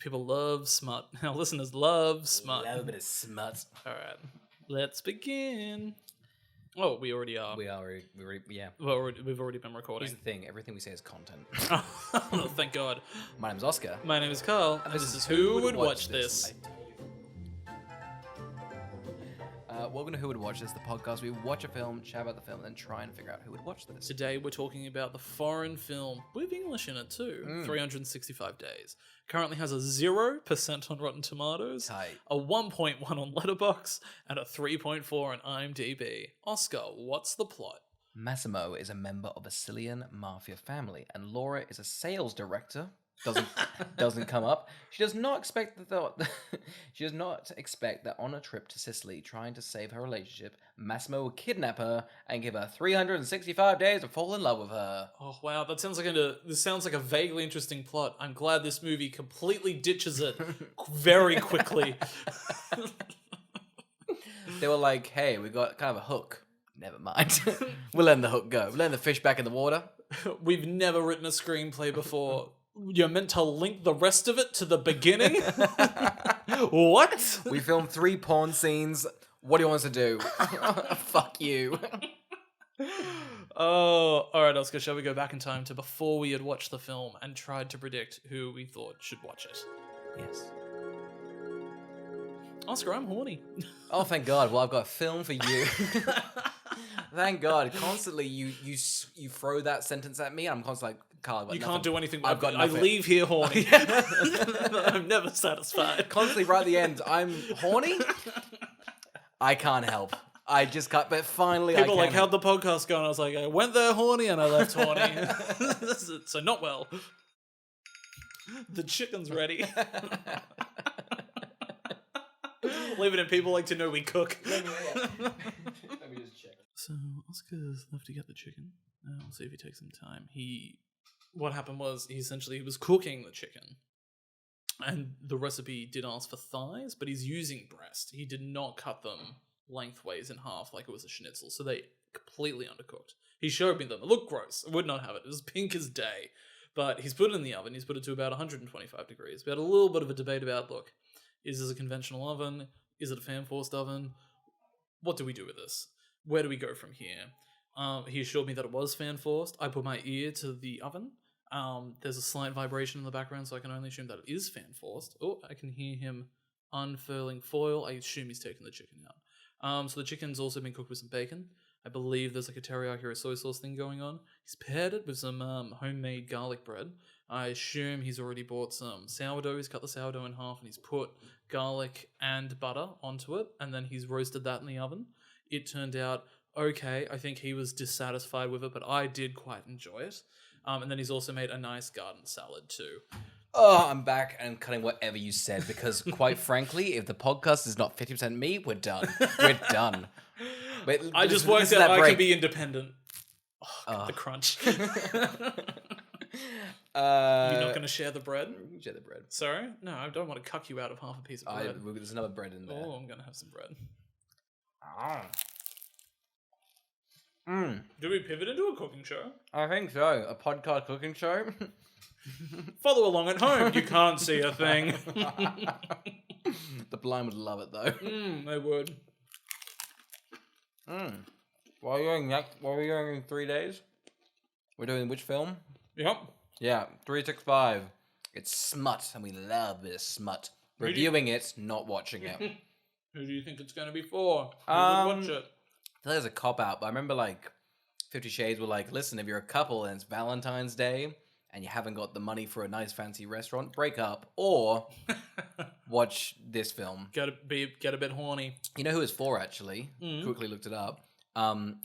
People love smut. Our listeners love smut. Love a bit of smut. All right, let's begin. Oh, we already are. We already, yeah. Well, we've already been recording. Here's the thing, everything we say is content. Oh, thank God. My name's Oscar. My name is Carl, and this is Who Would Watch This? Welcome to Who Would Watch This, the podcast where we watch a film, chat about the film, and then try and figure out who would watch this. Today we're talking about the foreign film, with English in it too, 365 Days. Currently has a 0% on Rotten Tomatoes, Tight. a 1.1 on Letterboxd, and a 3.4 on IMDb. Oscar, what's the plot? Massimo is a member of a Sicilian mafia family, and Laura is a sales director. Doesn't come up. She does not expect that on a trip to Sicily, trying to save her relationship, Massimo will kidnap her and give her 365 days to fall in love with her. Oh wow, this sounds like a vaguely interesting plot. I'm glad this movie completely ditches it very quickly. They were like, "Hey, we got kind of a hook. Never mind. We'll let the hook go. We'll let the fish back in the water." We've never written a screenplay before. You're meant to link the rest of it to the beginning? What? We filmed 3 porn scenes. What do you want us to do? Fuck you. Oh, alright, Oscar, shall we go back in time to before we had watched the film and tried to predict who we thought should watch it? Yes. Oscar, I'm horny. Oh, thank God. Well, I've got a film for you. Thank God. Constantly, you throw that sentence at me, and I'm constantly like, Carl, I've got You nothing. can't do anything. I've got I nothing. leave here horny. I'm never satisfied. Constantly right at the end, I'm horny? I can't help. I just can't, but finally People I like, can. how'd the podcast go? And I was like, I went there horny and I left horny. So not well. The chicken's ready. Leave it in. People like to know we cook. Let me just check. So Oscar's left to get the chicken. We'll see if he takes some time. What happened was he was cooking the chicken, and the recipe did ask for thighs, but he's using breast. He did not cut them lengthways in half like it was a schnitzel, so they completely undercooked. He showed me them. It looked gross. I would not have it. It was pink as day. But he's put it in the oven. He's put it to about 125 degrees. We had a little bit of a debate about, look, is this a conventional oven? Is it a fan-forced oven? What do we do with this? Where do we go from here? He assured me that it was fan-forced. I put my ear to the oven. There's a slight vibration in the background, so I can only assume that it is fan-forced. Oh, I can hear him unfurling foil. I assume he's taken the chicken out. So the chicken's also been cooked with some bacon. I believe there's like a teriyaki or a soy sauce thing going on. He's paired it with some homemade garlic bread. I assume he's already bought some sourdough. He's cut the sourdough in half and he's put garlic and butter onto it, and then he's roasted that in the oven. It turned out okay. I think he was dissatisfied with it, but I did quite enjoy it. And then he's also made a nice garden salad too. Oh, I'm back and cutting whatever you said because, quite frankly, if the podcast is not 50% me, we're done. We're done. But I just worked out I can be independent. Oh, God, the crunch. You're not going to share the bread? You can share the bread. Sorry? No, I don't want to cuck you out of half a piece of bread. There's another bread in there. Oh, I'm going to have some bread. Do we pivot into a cooking show? I think so. A podcast cooking show. Follow along at home. You can't see a thing. The blind would love it though. They would. What are we going next? What are we going in 3 days? We're doing which film? Yep. Yeah, 365. It's smut, and we love this smut. Reviewing it, not watching it. Who do you think it's going to be for? Who would watch it? I feel like there's a cop-out, but I remember, 50 Shades were like, listen, if you're a couple and it's Valentine's Day and you haven't got the money for a nice fancy restaurant, break up or watch this film. Get a bit horny. You know who it's for, actually? Quickly looked it up.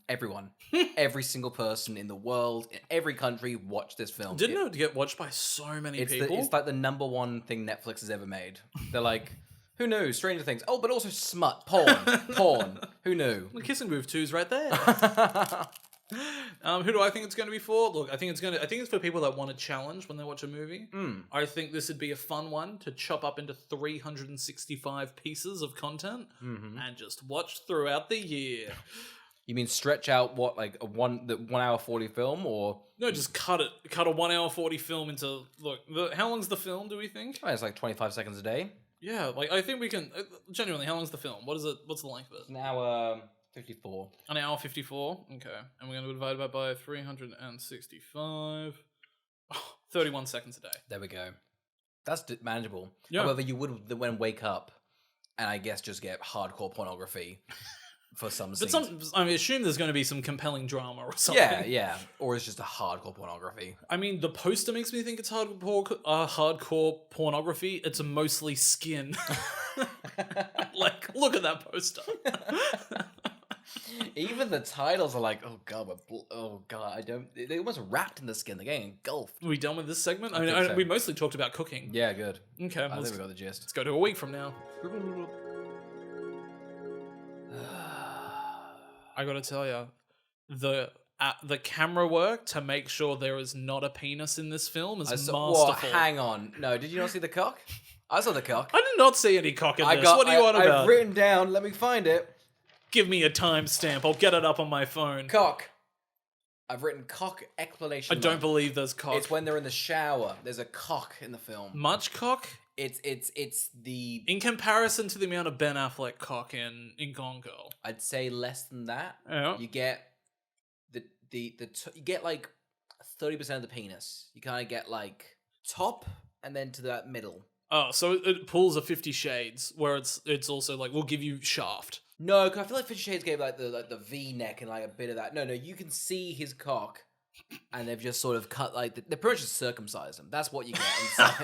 Everyone. Every single person in the world, in every country, watch this film. Didn't know it get watched by so many people. It's like the number one thing Netflix has ever made. They're like... Who knew? Stranger Things. Oh, but also smut. Porn. Who knew? The Kissing Booth 2's right there. Who do I think it's going to be for? Look, I think it's for people that want a challenge when they watch a movie. I think this would be a fun one to chop up into 365 pieces of content and just watch throughout the year. You mean stretch out what, like the 1 hour 40 film, or No, just cut it. Cut a 1 hour 40 film into how long's the film? Do we think? oh, it's like 25 seconds a day? Yeah, like I think we can genuinely. How long's the film? What is it? What's the length of it? It's an hour 54. An hour 54. Okay, and we're going to divide that by 365. 31 seconds a day. There we go. That's manageable. Yeah. However, you would then wake up and I guess just get hardcore pornography for some scenes. But I assume there's going to be some compelling drama or something. Yeah. Or it's just a hardcore pornography. I mean, the poster makes me think it's hardcore pornography. It's mostly skin. Like, look at that poster. Even the titles are like, oh god, they almost wrapped in the skin. They're getting engulfed. Are we done with this segment? I think so. We mostly talked about cooking. Yeah, good. Okay, I think we got the gist. Let's go to a week from now. I gotta tell you, the camera work to make sure there is not a penis in this film is masterful. What? Hang on. No, did you not see the cock? I saw the cock. I did not see any cock in this. What do you want about? I've written down. Let me find it. Give me a timestamp. I'll get it up on my phone. Cock. I've written cock explanation. I don't believe there's cock. It's when they're in the shower. There's a cock in the film. Much cock? It's the... In comparison to the amount of Ben Affleck cock in Gone Girl. I'd say less than that. Yeah. You get you get like 30% of the penis. You kind of get like top and then to that middle. Oh, so it pulls a 50 Shades where it's also like, we'll give you shaft. No, because I feel like 50 Shades gave like the V neck and like a bit of that. No, you can see his cock, and they've just sort of cut like they pretty much just circumcised him. That's what you get inside.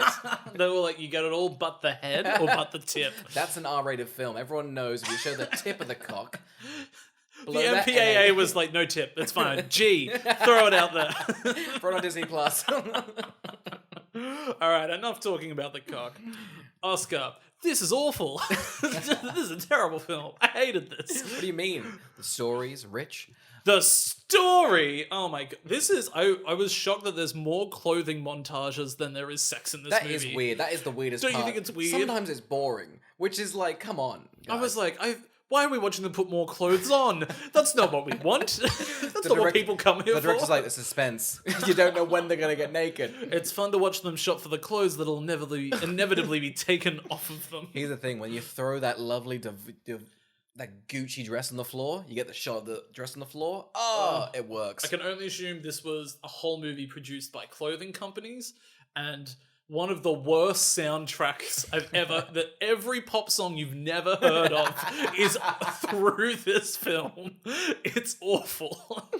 They were like, you get it all but the head or but the tip. That's an R-rated film. Everyone knows if you show the tip of the cock. The MPAA was like, no tip, that's fine. G, throw it out there. Throw it on Disney Plus. All right, enough talking about the cock. Oscar, this is awful. This is a terrible film. I hated this. What do you mean? The story's rich? The story! Oh my god. This is... I was shocked that there's more clothing montages than there is sex in this movie. That is weird. That is the weirdest part. Don't you think it's weird? Sometimes it's boring, which is like, come on, guys. I was like, why are we watching them put more clothes on? That's not what we want. That's not what people come here for. The director's like, the suspense. You don't know when they're going to get naked. It's fun to watch them shop for the clothes that'll inevitably be taken off of them. Here's the thing. When you throw that lovely that Gucci dress on the floor, you get the shot of the dress on the floor. Oh, it works. I can only assume this was a whole movie produced by clothing companies, and one of the worst soundtracks I've ever... that every pop song you've never heard of is through this film. It's awful.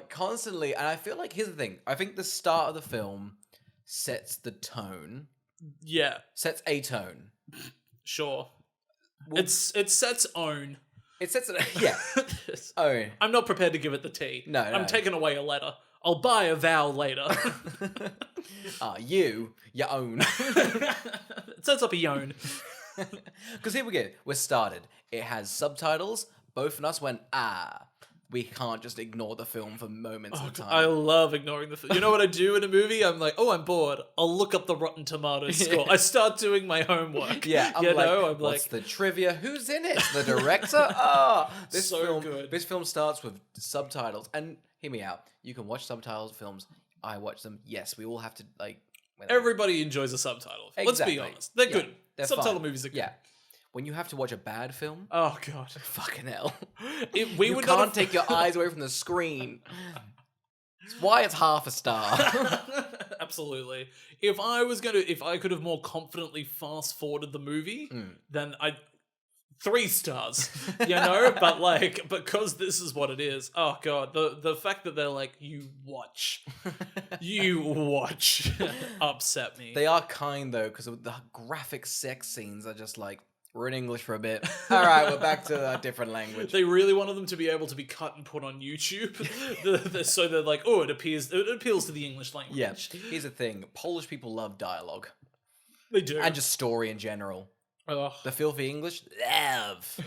Constantly. And I feel like, here's the thing. I think the start of the film sets the tone. Yeah. Sets a tone. Sure. Well, it sets own. It sets it... Yeah. Own. I'm not prepared to give it the T. No. I'm taking away a letter. I'll buy a vowel later. You own. It sets up a own. Because here we go. We're started. It has subtitles. Both of us went, we can't just ignore the film for moments at a time. I love ignoring the film. You know what I do in a movie? I'm like, I'm bored. I'll look up the Rotten Tomatoes score. I start doing my homework. Yeah, I'm what's the trivia? Who's in it? The director? This film, good. This film starts with subtitles. And hear me out. You can watch subtitled films. I watch them. Yes, we all have to like... Everybody enjoys a subtitle. Exactly. Let's be honest. They're good. They're subtitle fun. Movies are good. Yeah. When you have to watch a bad film... Oh, God. Fucking hell. You can't take your eyes away from the screen. It's why it's half a star. Absolutely. If I could have more confidently fast-forwarded the movie, then 3 stars, but like, because this is what it is. Oh god, the fact that they're like, you watch upset me. They are kind though, because the graphic sex scenes are just like, we're in English for a bit. All right, we're back to a different language. They really wanted them to be able to be cut and put on YouTube. So they're like, it appeals to the English language. Yeah. Here's the thing: Polish people love dialogue. They do, and just story in general. Ugh. The filthy English love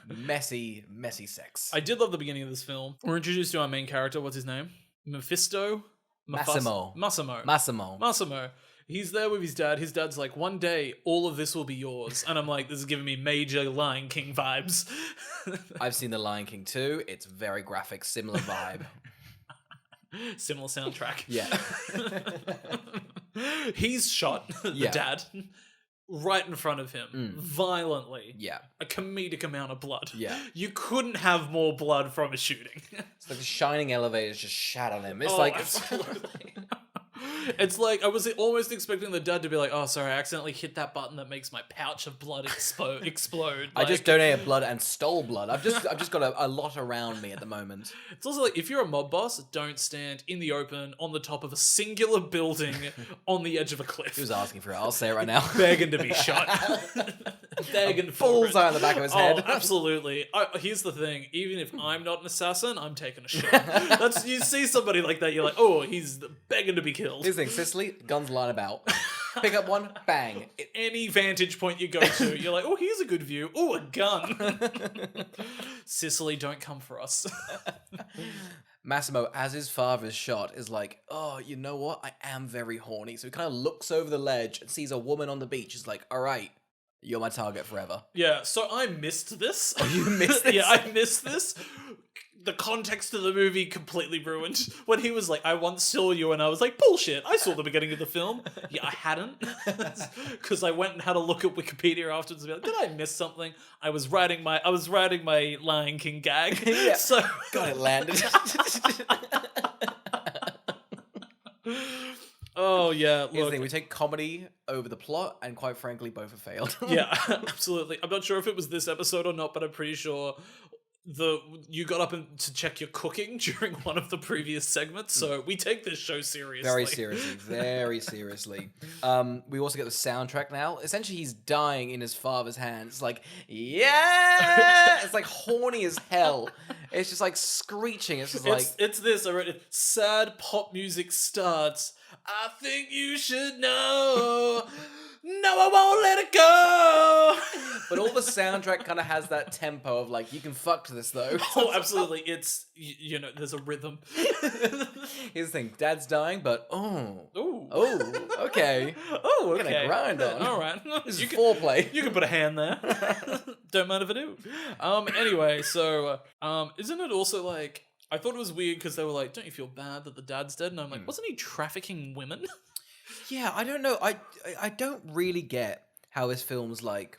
messy sex. I did love the beginning of this film. We're introduced to our main character. What's his name? Massimo. He's there with his dad. His dad's like, one day, all of this will be yours. And I'm like, this is giving me major Lion King vibes. I've seen The Lion King too. It's very graphic, similar vibe. Similar soundtrack. Yeah. He's shot, the dad, right in front of him, violently. Yeah. A comedic amount of blood. Yeah. You couldn't have more blood from a shooting. It's like the shining elevators just shat on him. It's absolutely. It's like I was almost expecting the dad to be like, "Oh, sorry, I accidentally hit that button that makes my pouch of blood explode." I just donated blood and stole blood. I've just got a lot around me at the moment. It's also like, if you're a mob boss, don't stand in the open on the top of a singular building on the edge of a cliff. He was asking for it. I'll say it right now. Begging to be shot. Begging for bullseye on the back of his head. Oh, absolutely. Here's the thing. Even if I'm not an assassin, I'm taking a shot. You see somebody like that, you're like, oh, he's begging to be killed. Here's the thing, Sicily, guns line about. Pick up one, bang. Any vantage point you go to, you're like, oh, here's a good view. Oh, a gun. Sicily, don't come for us. Massimo, as his father's shot, is like, oh, you know what? I am very horny. So he kind of looks over the ledge and sees a woman on the beach. He's like, all right, you're my target forever. Yeah, so I missed this. Oh, you missed this? Yeah, I missed this. The context of the movie completely ruined. When he was like, I once saw you, and I was like, bullshit, I saw the beginning of the film. Yeah, I hadn't. Because I went and had a look at Wikipedia afterwards and be like, did I miss something? I was writing my Lion King gag. Yeah. So God, it landed. Oh, yeah, Here's the thing, we take comedy over the plot, and quite frankly, both have failed. Yeah, absolutely. I'm not sure if it was this episode or not, but I'm pretty sure you got up to check your cooking during one of the previous segments, so we take this show seriously. Very seriously, very seriously. We also get the soundtrack now. Essentially, he's dying in his father's hands. Like, yeah! It's like horny as hell. It's just like screeching. It's just like... It's this, I wrote it. Sad pop music starts. I think you should know. No, I won't let it go. But all the soundtrack kind of has that tempo of like, you can fuck to this though. Oh, absolutely. It's, there's a rhythm. Here's the thing, Dad's dying, but Ooh. Okay. Oh, okay. Gonna grind on. All right. This is foreplay. You can put a hand there. Don't mind if I do. Anyway, so, isn't it also like, I thought it was weird because they were like, don't you feel bad that the dad's dead? And I'm like, wasn't he trafficking women? Yeah, I don't know. I don't really get how this film's like,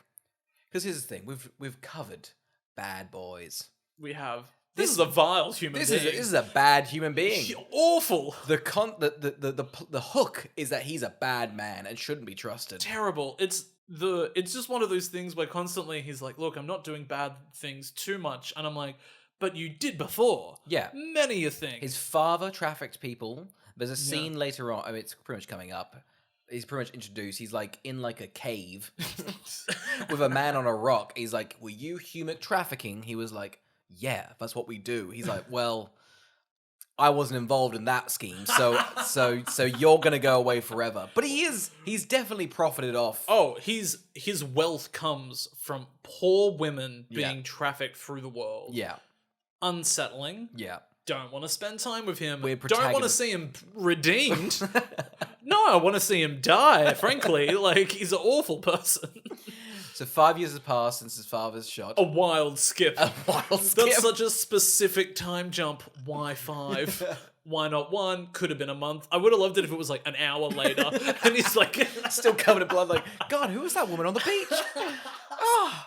because here's the thing: we've covered Bad Boys. We have. This is a vile human being. This is a bad human being. Awful. The hook is that he's a bad man and shouldn't be trusted. Terrible. It's just one of those things where constantly he's like, look, I'm not doing bad things too much, and I'm like, but you did before. Yeah, many a thing. His father trafficked people. There's a scene later on. I mean, it's pretty much coming up. He's pretty much introduced. He's like in like a cave with a man on a rock. He's like, "Were you human trafficking?" He was like, "Yeah, that's what we do." He's like, "Well, I wasn't involved in that scheme, so you're gonna go away forever." But he's definitely profited off. Oh, his wealth comes from poor women being trafficked through the world. Yeah, unsettling. Yeah. Don't want to spend time with him. We're Don't want to see him redeemed. No, I want to see him die, frankly. Like, he's an awful person. So 5 years has passed since his father's shot. A wild skip. That's such a specific time jump. Why 5? Why not 1? Could have been a month. I would have loved it if it was like an hour later. And he's like... still covered in blood, like, God, who was that woman on the beach? Oh...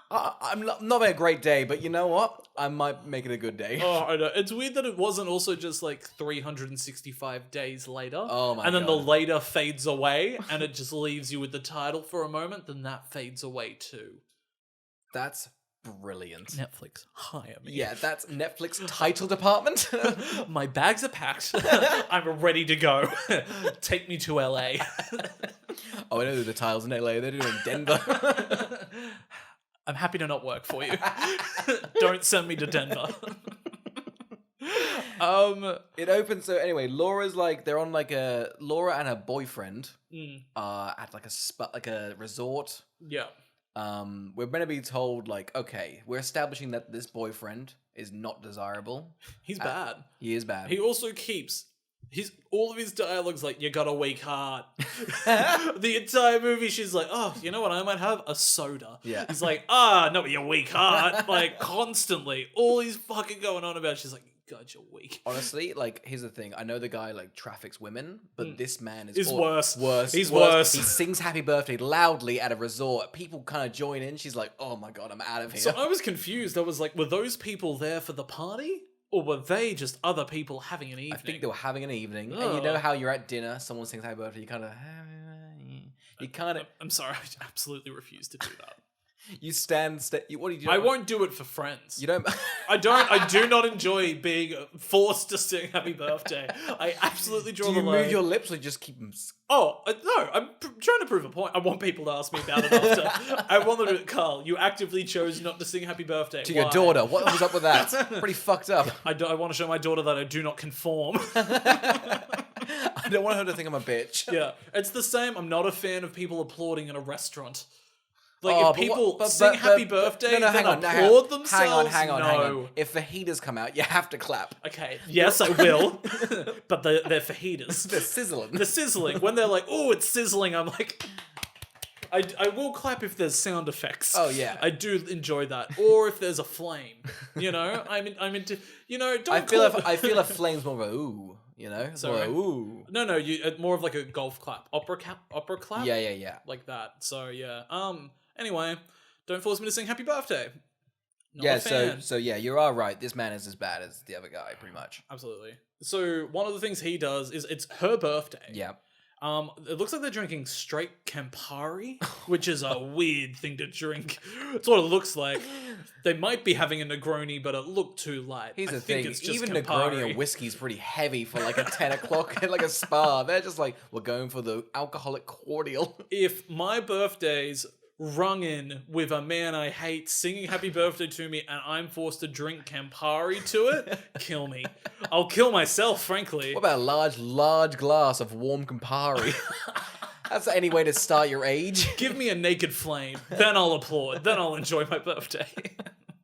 I'm not having a great day, but you know what? I might make it a good day. Oh, I know. It's weird that it wasn't also just like 365 days later. Oh my God. And then the later fades away and it just leaves you with the title for a moment, then that fades away too. That's brilliant. Netflix, hire me. Yeah, that's Netflix title department. My bags are packed. I'm ready to go. Take me to LA. Oh, I know the titles in LA. They're doing in Denver. I'm happy to not work for you. Don't send me to Denver. It opens. So anyway, Laura's like they're on like Laura and her boyfriend at like a resort. Yeah. We're meant to be told like, okay, we're establishing that this boyfriend is not desirable. He's bad. He is bad. He also keeps all of his dialogue's like, you got a weak heart. The entire movie, she's like, oh, you know what I might have? A soda. Yeah. He's like, no, but your weak heart. Like, constantly. All he's fucking going on about, she's like, God, you're weak. Honestly, like, here's the thing. I know the guy, like, traffics women, but this man is worse. Worse. He's worse. He sings Happy Birthday loudly at a resort. People kind of join in. She's like, oh my God, I'm out of here. So I was confused. I was like, were those people there for the party? Or were they just other people having an evening? I think they were having an evening. Ugh. And you know how you're at dinner, someone sings Happy Birthday, you kind of... I'm sorry, I absolutely refuse to do that. You what do you do? I won't do it for friends. You don't... I do not enjoy being forced to sing Happy Birthday. I absolutely draw the line. Do you move your lips or just keep them... Oh, no, I'm trying to prove a point. I want people to ask me about it after. I want them to... Carl, you actively chose not to sing Happy Birthday. To your daughter. What was up with that? Pretty fucked up. I want to show my daughter that I do not conform. I don't want her to think I'm a bitch. Yeah, it's the same. I'm not a fan of people applauding in a restaurant. Like, if people sing Happy Birthday, then applaud themselves. Hang on. If fajitas come out, you have to clap. Okay, yes, I will. But they're fajitas. They're sizzling. They're sizzling. When they're like, oh, it's sizzling, I'm like... I will clap if there's sound effects. Oh, yeah. I do enjoy that. Or if there's a flame. You know? I'm into... You know, don't I feel a flame's more of a ooh, you know? Sorry. Or a ooh. No, more of like a golf clap. Opera clap? Yeah. Like that. So, yeah. Anyway, don't force me to sing Happy Birthday. Not a fan. So yeah, you are right. This man is as bad as the other guy, pretty much. Absolutely. So one of the things he does is it's her birthday. Yeah. It looks like they're drinking straight Campari, which is a weird thing to drink. That's what it looks like. They might be having a Negroni, but it looked too light. Here's the think thing, it's just even Campari. Negroni and whiskey's pretty heavy for like a 10 o'clock at like a spa. They're just like, we're going for the alcoholic cordial. If my birthday's rung in with a man I hate singing happy birthday to me and I'm forced to drink Campari to it, kill me. I'll kill myself, frankly. What about a large glass of warm Campari? That's any way to start your age. Give me a naked flame, then I'll applaud. Then I'll enjoy my birthday.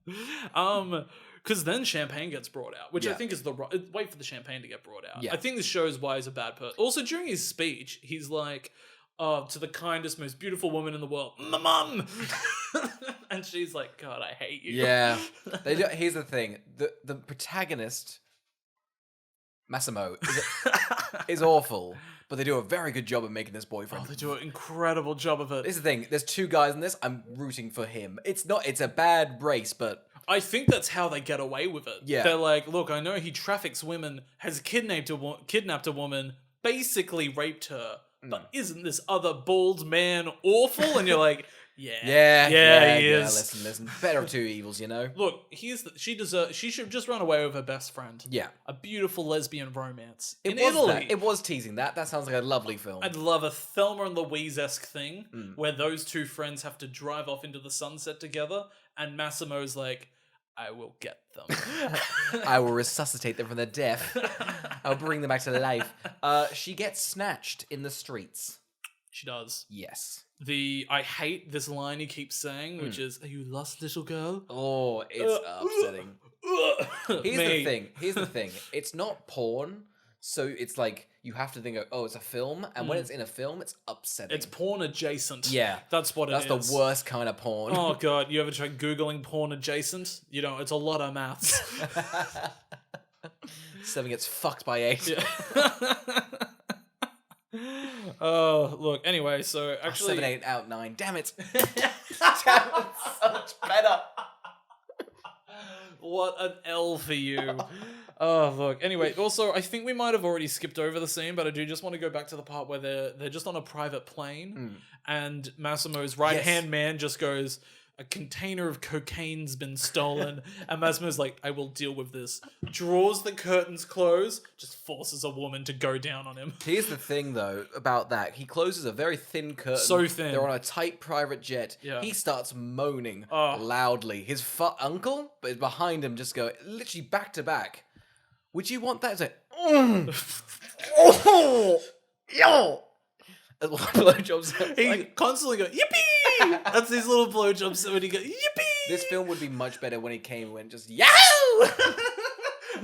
Because then champagne gets brought out, which I think is the right... Wait for the champagne to get brought out. Yeah. I think this shows why he's a bad person. Also, during his speech, he's like... to the kindest, most beautiful woman in the world, my mum. And she's like, God, I hate you. Yeah. Here's the thing. The protagonist, Massimo, is awful, but they do a very good job of making this boyfriend. Oh, they do an incredible job of it. This is the thing. There's two guys in this. I'm rooting for him. It's a bad race, but... I think that's how they get away with it. Yeah. They're like, look, I know he traffics women, has kidnapped a woman, basically raped her, but isn't this other bald man awful? And you're like, yeah, he is. Listen, better of two evils, you know? Look, she should just run away with her best friend. Yeah. A beautiful lesbian romance. In Italy. It was teasing that. That sounds like a lovely film. I'd love a Thelma and Louise-esque thing where those two friends have to drive off into the sunset together and Massimo's like, I will get them. I will resuscitate them from the death. I'll bring them back to life. She gets snatched in the streets. She does. Yes. I hate this line he keeps saying, which is, are you lost, little girl? Oh, it's upsetting. Here's the thing. It's not porn, so it's like, you have to think, oh, it's a film, and when it's in a film, it's upsetting. It's porn adjacent. Yeah. That's what it is. That's the worst kind of porn. Oh, God. You ever try Googling porn adjacent? You know, it's a lot of maths. 7 gets fucked by 8. Yeah. Oh, look. Anyway, so actually... 7, 8 out 9. Damn it. Damn it. So much better. What an L for you. Oh, look. Anyway, also, I think we might have already skipped over the scene, but I do just want to go back to the part where they're just on a private plane, and Massimo's right-hand man just goes, a container of cocaine's been stolen, and Massimo's like, I will deal with this. Draws the curtains close, just forces a woman to go down on him. Here's the thing, though, about that. He closes a very thin curtain. So thin. They're on a tight private jet. Yeah. He starts moaning loudly. His uncle, but behind him, just go, literally back to back. Would you want that? It's like, yo! Blowjobs. He constantly goes, yippee! That's these little blowjobs when he goes, yippee! This film would be much better when he came and went just, yo!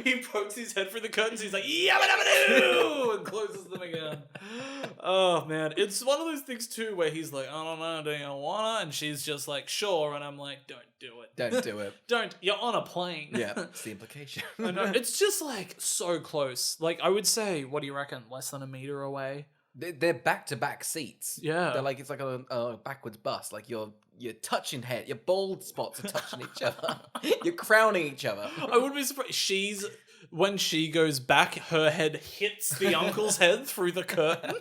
He pokes his head through the curtains. He's like, yabba dabba doo, and closes them again. Oh man, it's one of those things too where he's like, I don't know, do you wanna? And she's just like, sure. And I'm like, don't do it. Don't do it. Don't. You're on a plane. Yeah, it's the implication. I know. It's just like so close. Like I would say, what do you reckon? Less than a meter away. They're back-to-back seats. Yeah. They're like, it's like a backwards bus. Like you're touching head. Your bald spots are touching each other. You're crowning each other. I wouldn't be surprised. When she goes back, her head hits the uncle's head through the curtain.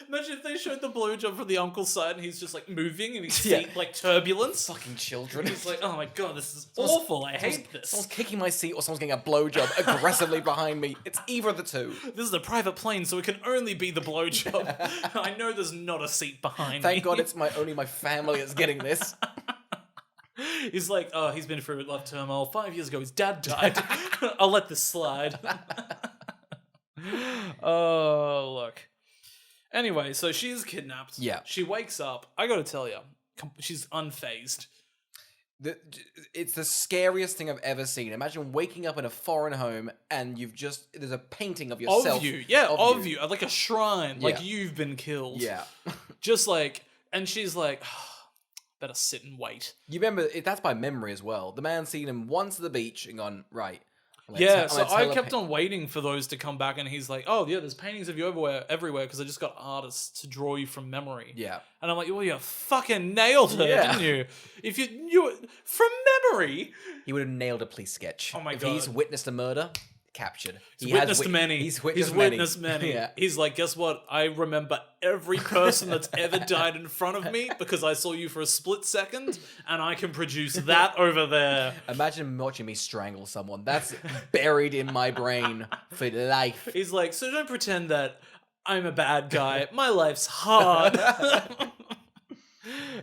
Imagine if they showed the blowjob from the uncle's side and he's just like moving and his feet like turbulence. Fucking children. He's like, oh my god, this is awful. I hate this. Someone's kicking my seat or someone's getting a blowjob aggressively behind me. It's either of the two. This is a private plane, so it can only be the blowjob. I know there's not a seat behind me. Thank God it's only my family that's getting this. He's like, oh, he's been through love turmoil. 5 years ago, his dad died. I'll let this slide. Oh, look. Anyway, so she's kidnapped. Yeah. She wakes up. I gotta tell you, she's unfazed. It's the scariest thing I've ever seen. Imagine waking up in a foreign home and there's a painting of yourself. Of you. Yeah, of you. Like a shrine. Like Yeah. you've been killed. Yeah. Just like, and she's like, better sit and wait. You remember, that's by memory as well. The man seen him once at the beach and gone, right. Yeah, so I kept on waiting for those to come back, and he's like, oh, yeah, there's paintings of you everywhere, because I just got artists to draw you from memory. Yeah. And I'm like, well, you fucking nailed her, didn't you? If you knew it from memory. He would have nailed a police sketch. Oh my if God. He's witnessed a murder, captured. He's witnessed many. He's witnessed many. Yeah. He's like, guess what? I remember every person that's ever died in front of me because I saw you for a split second, and I can produce that over there. Imagine watching me strangle someone. That's buried in my brain for life. He's like, so don't pretend that I'm a bad guy. My life's hard.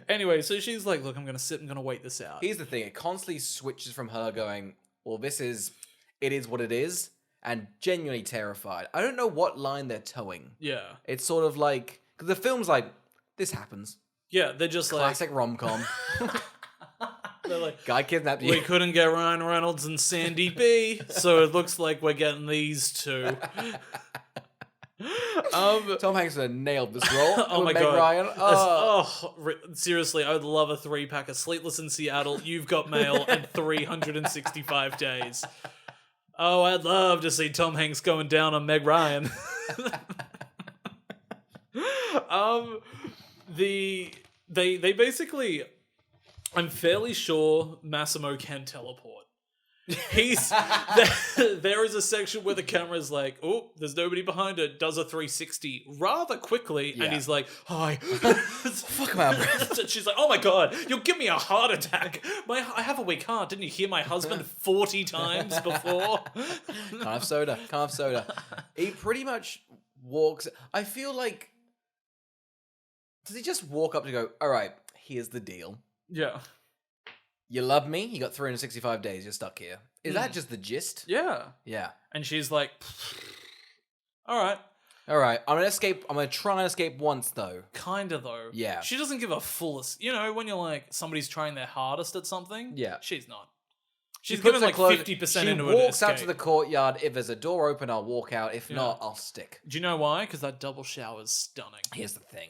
Anyway, so she's like, look, I'm going to sit and going to wait this out. Here's the thing. It constantly switches from her going, well, it is what it is, and genuinely terrified. I don't know what line they're towing. Yeah. It's sort of like, because the film's like, this happens. Yeah, they're just Classic rom-com. They're like, guy kidnapped you. We couldn't get Ryan Reynolds and Sandy B, so it looks like we're getting these two. Tom Hanks would have nailed this role. Oh my Meg god, Ryan. Seriously, I would love a 3-pack of Sleepless in Seattle, You've Got Mail, and 365 Days. Oh, I'd love to see Tom Hanks going down on Meg Ryan. They basically, I'm fairly sure Massimo can teleport. There is a section where the camera is like, oh, there's nobody behind it, does a 360 rather quickly, and he's like, hi. Fuck my breath. And she's like, oh my god, you'll give me a heart attack. I have a weak heart. Didn't you hear my husband 40 times before? Can't have soda. He pretty much walks. I feel like, does he just walk up to go, all right, here's the deal. Yeah. You love me? You got 365 days. You're stuck here. Is that just the gist? Yeah. Yeah. And she's like, all right. All right. I'm going to escape. I'm going to try and escape once, though. Kinda, though. Yeah. She doesn't give a fullest. You know, when you're like, somebody's trying their hardest at something? Yeah. She's not. She's puts given her like clothes- 50% into it. She walks out to the courtyard. If there's a door open, I'll walk out. If not, I'll stick. Do you know why? Because that double shower is stunning. Here's the thing.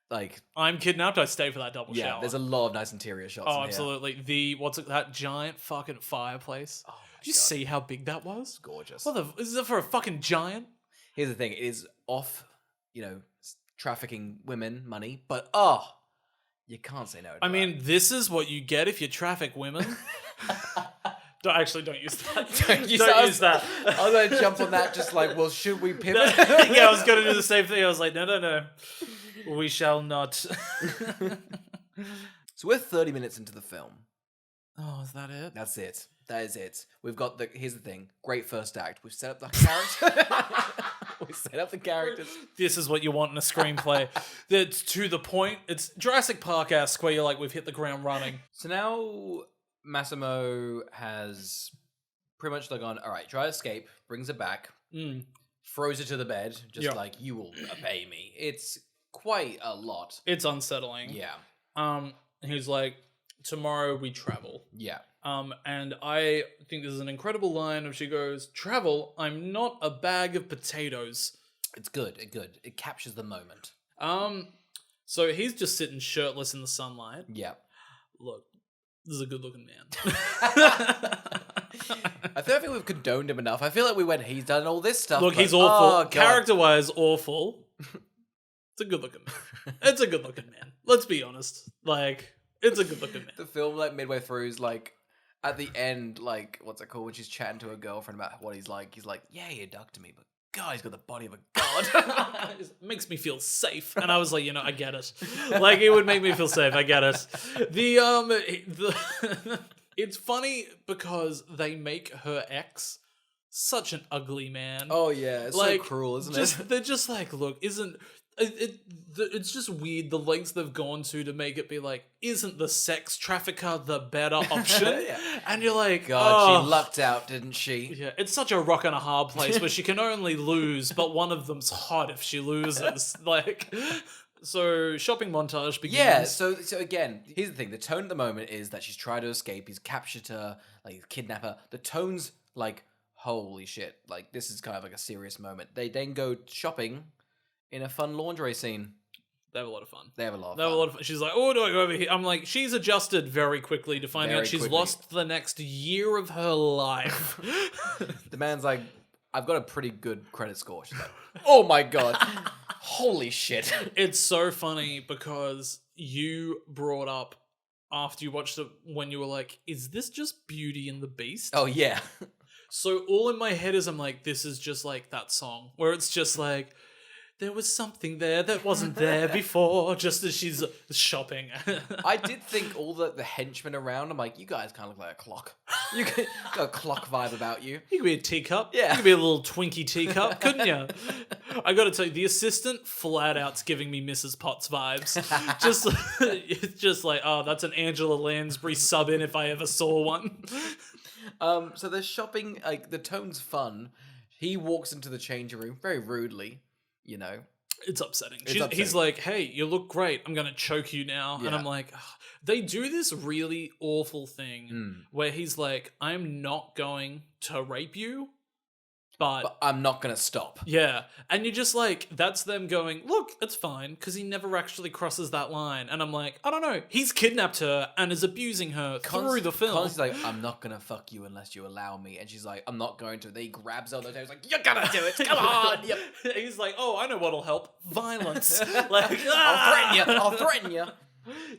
Like, I'm kidnapped, I stay for that double shower. there's a lot of nice interior shots in Oh, here. absolutely. That giant fucking fireplace. Oh, Did you see how big that was? Gorgeous. Is it for a fucking giant? Here's the thing. It is off, trafficking women money, but you can't say no to I that. mean, this is what you get if you traffic women. Don't use that. Don't use that. I was going to jump on that just like, well, should we pivot? Yeah, I was going to do the same thing. I was like, no. We shall not. So we're 30 minutes into the film. Oh, is that it? That's it. That is it. We've got here's the thing. Great first act. We've set up the character. We set up the characters. This is what you want in a screenplay. That's to the point. It's Jurassic Park-esque where you're like, we've hit the ground running. So now Massimo has pretty much gone, all right, try to escape, brings her back, throws her to the bed, just like, you will obey me. It's quite a lot. It's unsettling. Yeah. He's like, tomorrow we travel. Yeah. And I think this is an incredible line of she goes, "Travel, I'm not a bag of potatoes." It's good. It captures the moment. So he's just sitting shirtless in the sunlight. Yeah. Look, this is a good looking man. I don't think we've condoned him enough. I feel like we went, he's done all this stuff. Look, but, he's awful. oh, God. Character-wise, awful. It's a good looking man. It's a good looking man. Let's be honest. Like, it's a good looking man. The film, like, midway through is like, at the end, like, what's it called? When she's chatting to her girlfriend about what he's like, yeah, he abducted me, but God, he's got the body of a god. It makes me feel safe. And I was like, I get it. Like, it would make me feel safe. I get it. It's funny because they make her ex such an ugly man. Oh, yeah. It's like, so cruel, isn't it? They're just like, look, it's just weird the lengths they've gone to make it be like, isn't the sex trafficker the better option? Yeah. And you're like, God, she lucked out, didn't she? Yeah, it's such a rock and a hard place where she can only lose, but one of them's hot if she loses. Like, so shopping montage begins. Yeah, so again, here's the thing. The tone at the moment is that she's tried to escape. He's captured her, like, kidnap her. The tone's like, holy shit. Like, this is kind of like a serious moment. They then go shopping in a fun lingerie scene. They have a lot of fun. They have a lot of fun. She's like, oh, do I go over here? I'm like, she's adjusted very quickly to find out she's lost the next year of her life. The man's like, I've got a pretty good credit score. She's like, oh my God. Holy shit. It's so funny because you brought up after you watched it when you were like, is this just Beauty and the Beast? Oh, yeah. So all in my head is I'm like, this is just like that song where it's just like, there was something there that wasn't there before, just as she's shopping. I did think all the henchmen around, I'm like, you guys kind of look like a clock. You got a clock vibe about you. You could be a teacup. Yeah. You could be a little Twinkie teacup, couldn't you? I got to tell you, the assistant flat out's giving me Mrs. Potts vibes. It's just like, oh, that's an Angela Lansbury sub in if I ever saw one. So they're shopping, like, the tone's fun. He walks into the changing room very rudely. You know, it's upsetting. He's like, hey, you look great. I'm going to choke you now. Yeah. And I'm like, ugh. They do this really awful thing where he's like, I'm not going to rape you, but I'm not going to stop. Yeah. And you're just like, that's them going, look, it's fine, because he never actually crosses that line. And I'm like, I don't know. He's kidnapped her and is abusing her through the film. He's like, I'm not going to fuck you unless you allow me. And she's like, I'm not going to. Then he grabs her on the tail. He's like, you're going to do it. Come on. Yep. He's like, oh, I know what'll help. Violence. Like, I'll threaten you.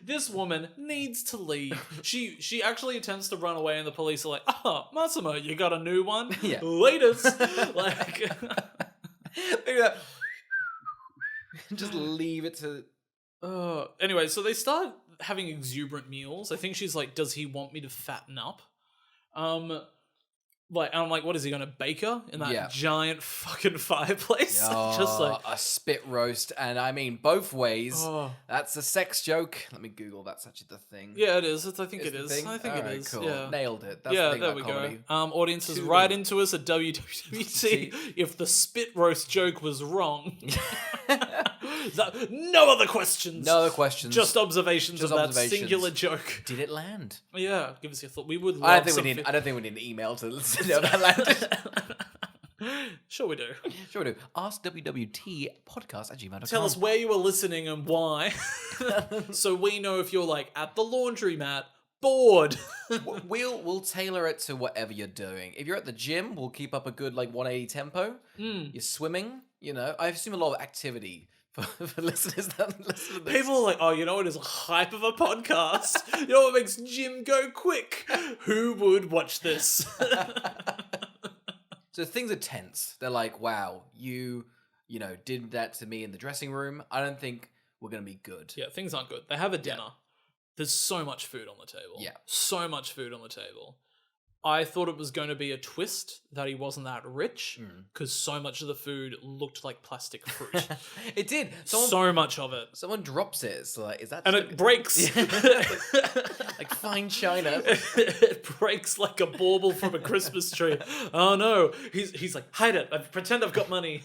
This woman needs to leave. She actually attempts to run away, and the police are like, "Oh, Massimo, you got a new one? Yeah, laters." Like, just leave it to. Anyway, so they start having exuberant meals. I think she's like, "Does he want me to fatten up?" Like, and I'm like, what is he gonna bake her in that giant fucking fireplace? Just like a spit roast, and I mean both ways. That's a sex joke. Let me Google. That's actually the thing. Yeah, it is. I think it is. I think it is. Cool. Yeah. Nailed it. That's yeah, the thing there we comedy. go. Audiences, write into us at WWT if the spit roast joke was wrong. No other questions. No other questions. Just observations of that singular joke. Did it land? Yeah, give us your thought. We would love I don't think we need an email to listen to that landed. Sure we do. Sure we do. Ask WWT podcast@gmail.com. Tell us where you were listening and why. So we know if you're like at the laundromat, bored. We'll tailor it to whatever you're doing. If you're at the gym, we'll keep up a good 180 tempo. You're swimming, I assume a lot of activity for listeners that listen to this. People are like, oh, you know what is a hype of a podcast? You know what makes gym go quick? Who would watch this? So things are tense. They're like, wow, you did that to me in the dressing room. I don't think we're going to be good. Yeah, things aren't good. They have a dinner. Yeah. There's so much food on the table. Yeah. So much food on the table. I thought it was going to be a twist that he wasn't that rich Mm. because so much of the food looked like plastic fruit. It did. So much of it. Someone drops it. It's like, is that? And just it breaks. like fine china. It breaks like a bauble from a Christmas tree. Oh no. He's like, hide it. Pretend I've got money.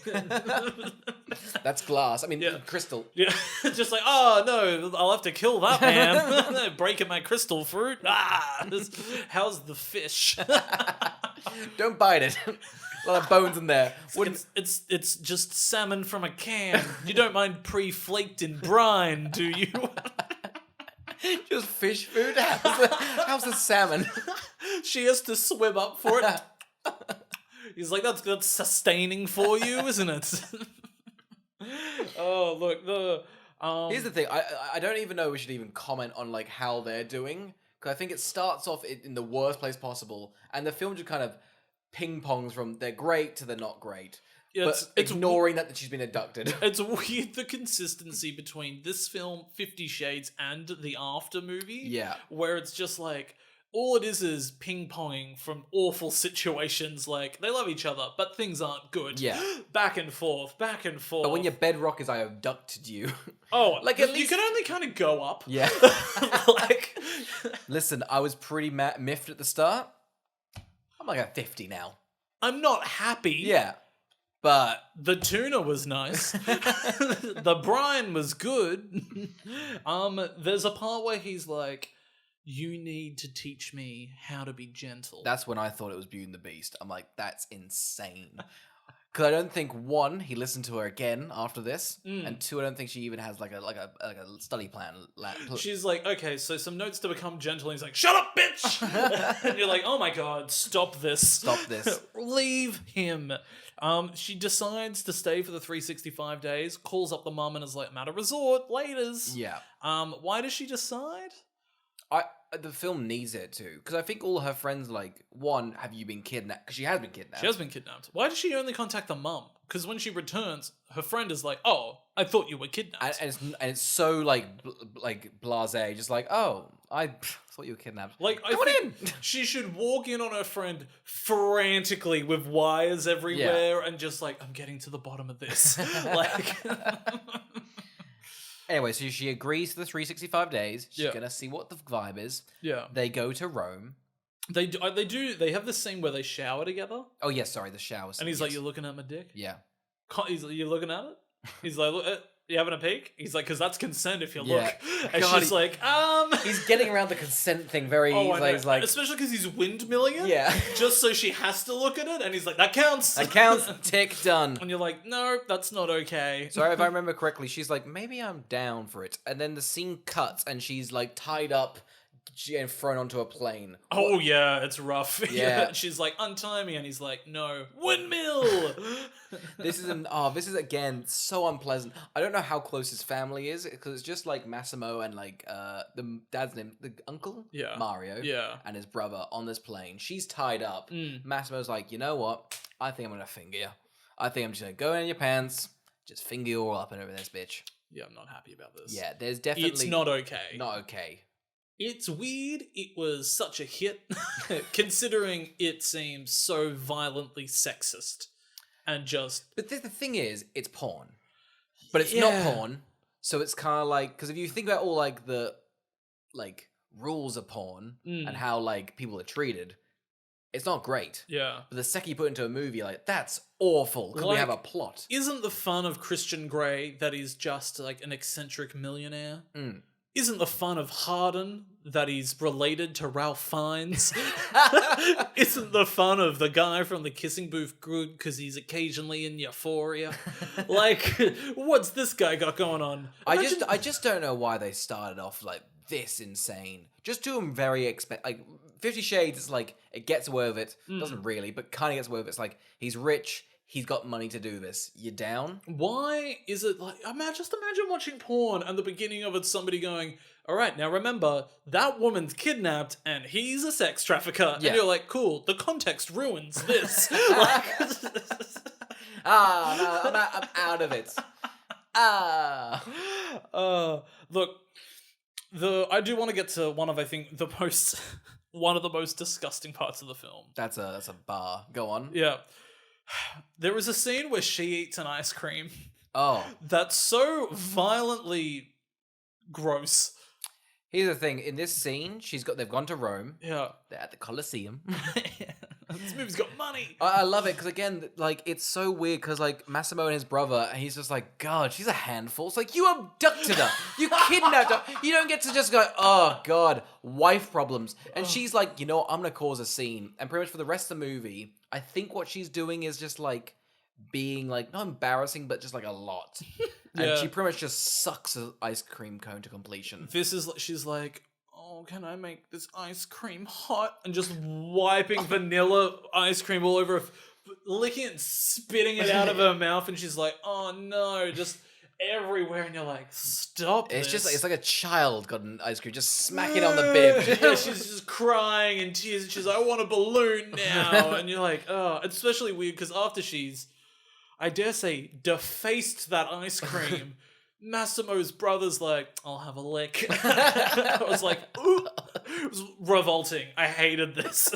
That's glass. I mean, Yeah. crystal. Yeah. Just like, oh no, I'll have to kill that man. Breaking my crystal fruit. How's the fish? Don't bite it. A lot of bones in there. It's just salmon from a can. You don't mind pre-flaked in brine, do you? Just fish food? How's the salmon? She has to swim up for it. He's like, that's sustaining for you, isn't it? Oh, look, Here's the thing. I don't even know we should even comment on like how they're doing. Because I think it starts off in the worst place possible. And the film just kind of ping-pongs from they're great to they're not great. Yeah, but ignoring that she's been abducted. It's weird, the consistency between this film, 50 Shades, and the After movie. Yeah. Where it's just like, all it is ping-ponging from awful situations. Like, they love each other, but things aren't good. Yeah. Back and forth. But when your bedrock is I abducted you. Oh, like at least you can only kind of go up. Yeah. Like, listen, I was pretty miffed at the start. I'm like at 50 now. I'm not happy. Yeah. But the tuna was nice. The Bryan was good. There's a part where he's like, you need to teach me how to be gentle. That's when I thought it was Beauty and the Beast. I'm like, that's insane. Because I don't think, one, he listened to her again after this, and two, I don't think she even has like a study plan. She's like, okay, so some notes to become gentle. And he's like, shut up, bitch! And you're like, oh my god, stop this. Stop this. Leave him. She decides to stay for the 365 days, calls up the mum and is like, I'm at a resort, laters. Yeah. Why does she decide? The film needs it too, because I think all her friends like, one, have you been kidnapped? Because she has been kidnapped. She has been kidnapped. Why does she only contact the mum? Because when she returns, her friend is like, "Oh, I thought you were kidnapped." And it's so like blasé, just like, "Oh, I thought you were kidnapped." Like, come on in. She should walk in on her friend frantically with wires everywhere and just like, "I'm getting to the bottom of this." Like. Anyway, so she agrees to the 365 days. She's gonna see what the vibe is. Yeah. They go to Rome. They do. They have this scene where they shower together. Oh yes, sorry, the shower scene. And he's like, "You're looking at my dick." Yeah. He's like, "You're looking at it." He's like, "You having a peek?" He's like, "Because that's consent if you look." And God, she's like, He's getting around the consent thing very easily. He's like, especially because he's windmilling it. Yeah. Just so she has to look at it, and he's like, "That counts." That counts. Tick, done. And you're like, "No, that's not okay." So if I remember correctly, she's like, maybe I'm down for it. And then the scene cuts, and she's like tied up and thrown onto a plane. Oh yeah, it's rough. Yeah. She's like, "Untie me," and he's like, "No, windmill." This is again so unpleasant. I don't know how close his family is, because it's just like Massimo and like the dad's name, the uncle, Mario, and his brother on this plane. She's tied up. Massimo's like, you know what? I think I'm gonna finger you. I think I'm just gonna go in your pants, just finger you all up and over this bitch. Yeah, I'm not happy about this. Yeah, there's definitely it's not okay. Not okay. It's weird it was such a hit, considering it seems so violently sexist and just... But the thing is, it's porn. But it's not porn, so it's kind of like... Because if you think about all, like, the, like, rules of porn and how, like, people are treated, it's not great. Yeah. But the second you put it into a movie, like, that's awful. Because we have a plot. Isn't the fun of Christian Grey that he's just, like, an eccentric millionaire? Isn't the fun of Harden that he's related to Ralph Fiennes? Isn't the fun of the guy from the kissing booth good because he's occasionally in Euphoria? Like, what's this guy got going on? I just don't know why they started off like this insane. Just do them very like 50 Shades is like it gets away with it, doesn't really, but kind of gets away with it. It's like he's rich. He's got money to do this. You down? Why is it like... Just imagine watching porn and the beginning of it somebody going, all right, now remember, that woman's kidnapped and he's a sex trafficker. Yeah. And you're like, cool, the context ruins this. Like... no, I'm out of it. Look, I do want to get to one of, I think, the most one of the most disgusting parts of the film. That's a bar. Go on. Yeah. There is a scene where she eats an ice cream Oh. that's so violently gross. Here's the thing. In this scene, they've gone to Rome. Yeah. They're at the Colosseum. This movie's got money. I love it because, again, like, it's so weird because, like, Massimo and his brother, he's just like, God, she's a handful. It's like, you abducted her. You kidnapped her. You don't get to just go, oh, God, wife problems. And she's like, you know what? I'm going to cause a scene. And pretty much for the rest of the movie, I think what she's doing is just, like, being, like, not embarrassing, but just, like, a lot. And she pretty much just sucks an ice cream cone to completion. She's like, oh, can I make this ice cream hot? And just wiping vanilla ice cream all over, licking it and spitting it out of her mouth. And she's like, oh no, just everywhere. And you're like, stop It's this. it's like a child got an ice cream, just smack it on the bib. She's just crying in tears. And she's like, I want a balloon now. And you're like, oh, it's especially weird because after she's, I dare say, defaced that ice cream, Massimo's brother's like, I'll have a lick. I was like, ooh. It was revolting. I hated this.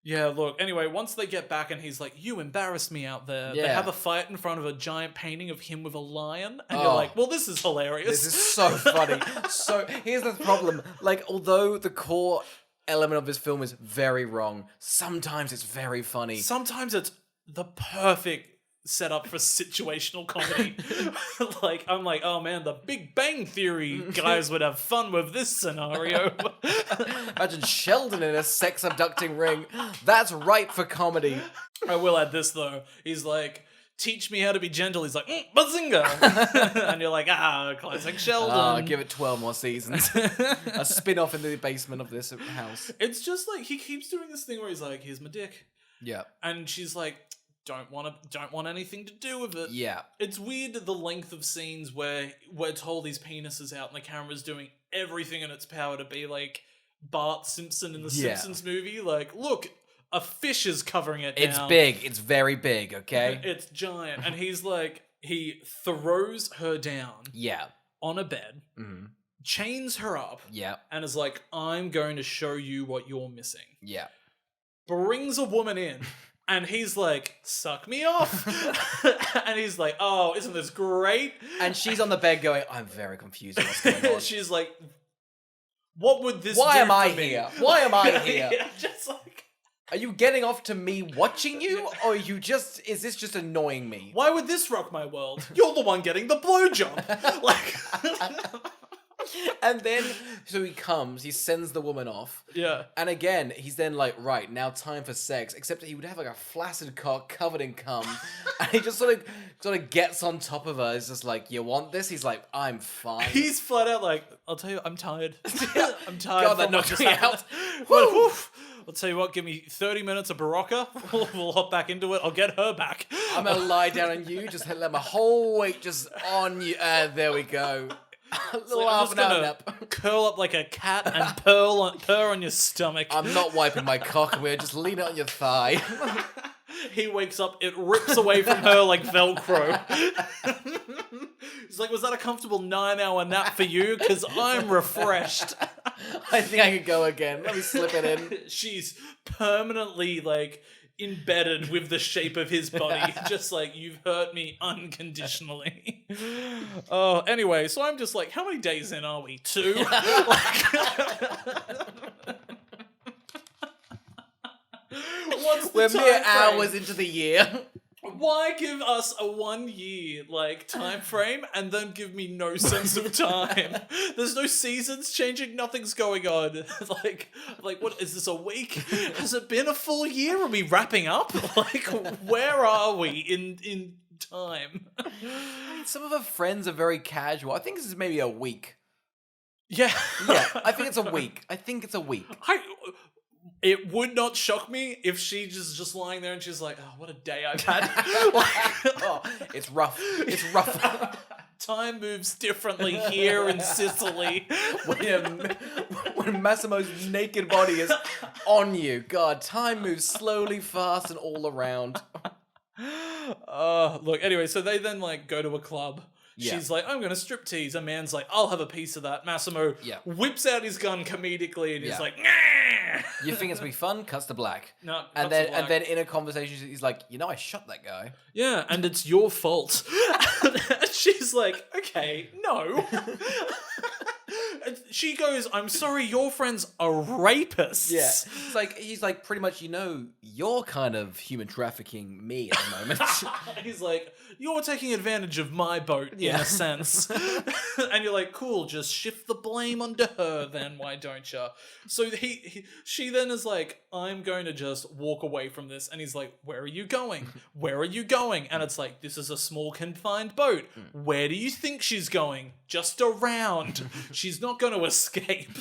Yeah, look, anyway, once they get back and he's like, you embarrassed me out there. They have a fight in front of a giant painting of him with a lion. And you're like, well, this is hilarious. This is so funny. So here's the problem. Like, although the core element of this film is very wrong, sometimes it's very funny. Sometimes it's the perfect setup for situational comedy. Like, I'm like, oh man, the Big Bang Theory guys would have fun with this scenario. Imagine Sheldon in a sex abducting ring. That's right for comedy. I will add this though. He's like, teach me how to be gentle. He's like, bazinga! And you're like, classic Sheldon. Give it 12 more seasons. A spin-off in the basement of this house. It's just like, he keeps doing this thing where he's like, here's my dick. Yeah. And she's like, don't want anything to do with it. Yeah. It's weird the length of scenes where we're told his penis is out and the camera's doing everything in its power to be like Bart Simpson in the Simpsons movie. Like, look, a fish is covering it down. It's big. It's very big, okay? It's giant. And he's like, he throws her down on a bed, chains her up, and is like, I'm going to show you what you're missing. Yeah. Brings a woman in. And he's like, suck me off. And he's like, oh, isn't this great? And she's on the bed going, I'm very confused what's going on. She's like, what would this Why do am I for me? here? Why am I here? Just like, are you getting off to me watching you? Or is this just annoying me? Why would this rock my world? You're the one getting the blowjob. Like... And then, so he comes, he sends the woman off. Yeah. And again, he's then like, right, now time for sex. Except that he would have like a flaccid cock covered in cum. And he just sort of gets on top of her. He's just like, you want this? He's like, I'm fine. He's flat out like, I'll tell you, I'm tired. I'm tired. God, that knocked me out. I'll tell you what, give me 30 minutes of Barocca. We'll hop back into it. I'll get her back. I'm going to lie down on you, just let my whole weight just on you. There we go. I'm just gonna curl up like a cat and purr on your stomach. I'm not wiping my cock. We're just lean it on your thigh. He wakes up, it rips away from her like Velcro. He's like, was that a comfortable 9-hour nap for you? Because I'm refreshed. I think I could go again. Let me slip it in. She's permanently like embedded with the shape of his body. Just like, you've hurt me unconditionally. Oh, anyway, so I'm just like, how many days in are we? 2? We're mere hours into the year. Why give us a 1 year like time frame and then give me no sense of time? There's no seasons changing, nothing's going on. like what is this, a week? Has it been a full year? Are we wrapping up? Like, where are we in time? I mean, some of her friends are very casual. I think this is maybe a week. Yeah. I think it's a week. It would not shock me if she just lying there and she's like, oh, what a day I've had. It's rough. It's rough. Time moves differently here in Sicily. When Massimo's naked body is on you. God, time moves slowly, fast, and all around. Look, anyway, so they then like go to a club Yeah. She's like, I'm going to striptease. A man's like, I'll have a piece of that. Massimo Yeah. whips out his gun comedically and he's Yeah. like, nah! You think it's gonna be fun? Cuts to black. No, And cuts to then black. in a conversation, he's like, I shot that guy. Yeah, and it's your fault. And she's like, okay, no. And she goes, I'm sorry, your friends are rapists. Yeah. It's like, he's like, pretty much, you're kind of human trafficking me at the moment. He's like, you're taking advantage of my boat, in a sense. And you're like, cool, just shift the blame onto her then, why don't you? So she then is like, I'm going to just walk away from this. And he's like, where are you going? Where are you going? And it's like, this is a small confined boat. Where do you think she's going? Just around. She's not going to escape.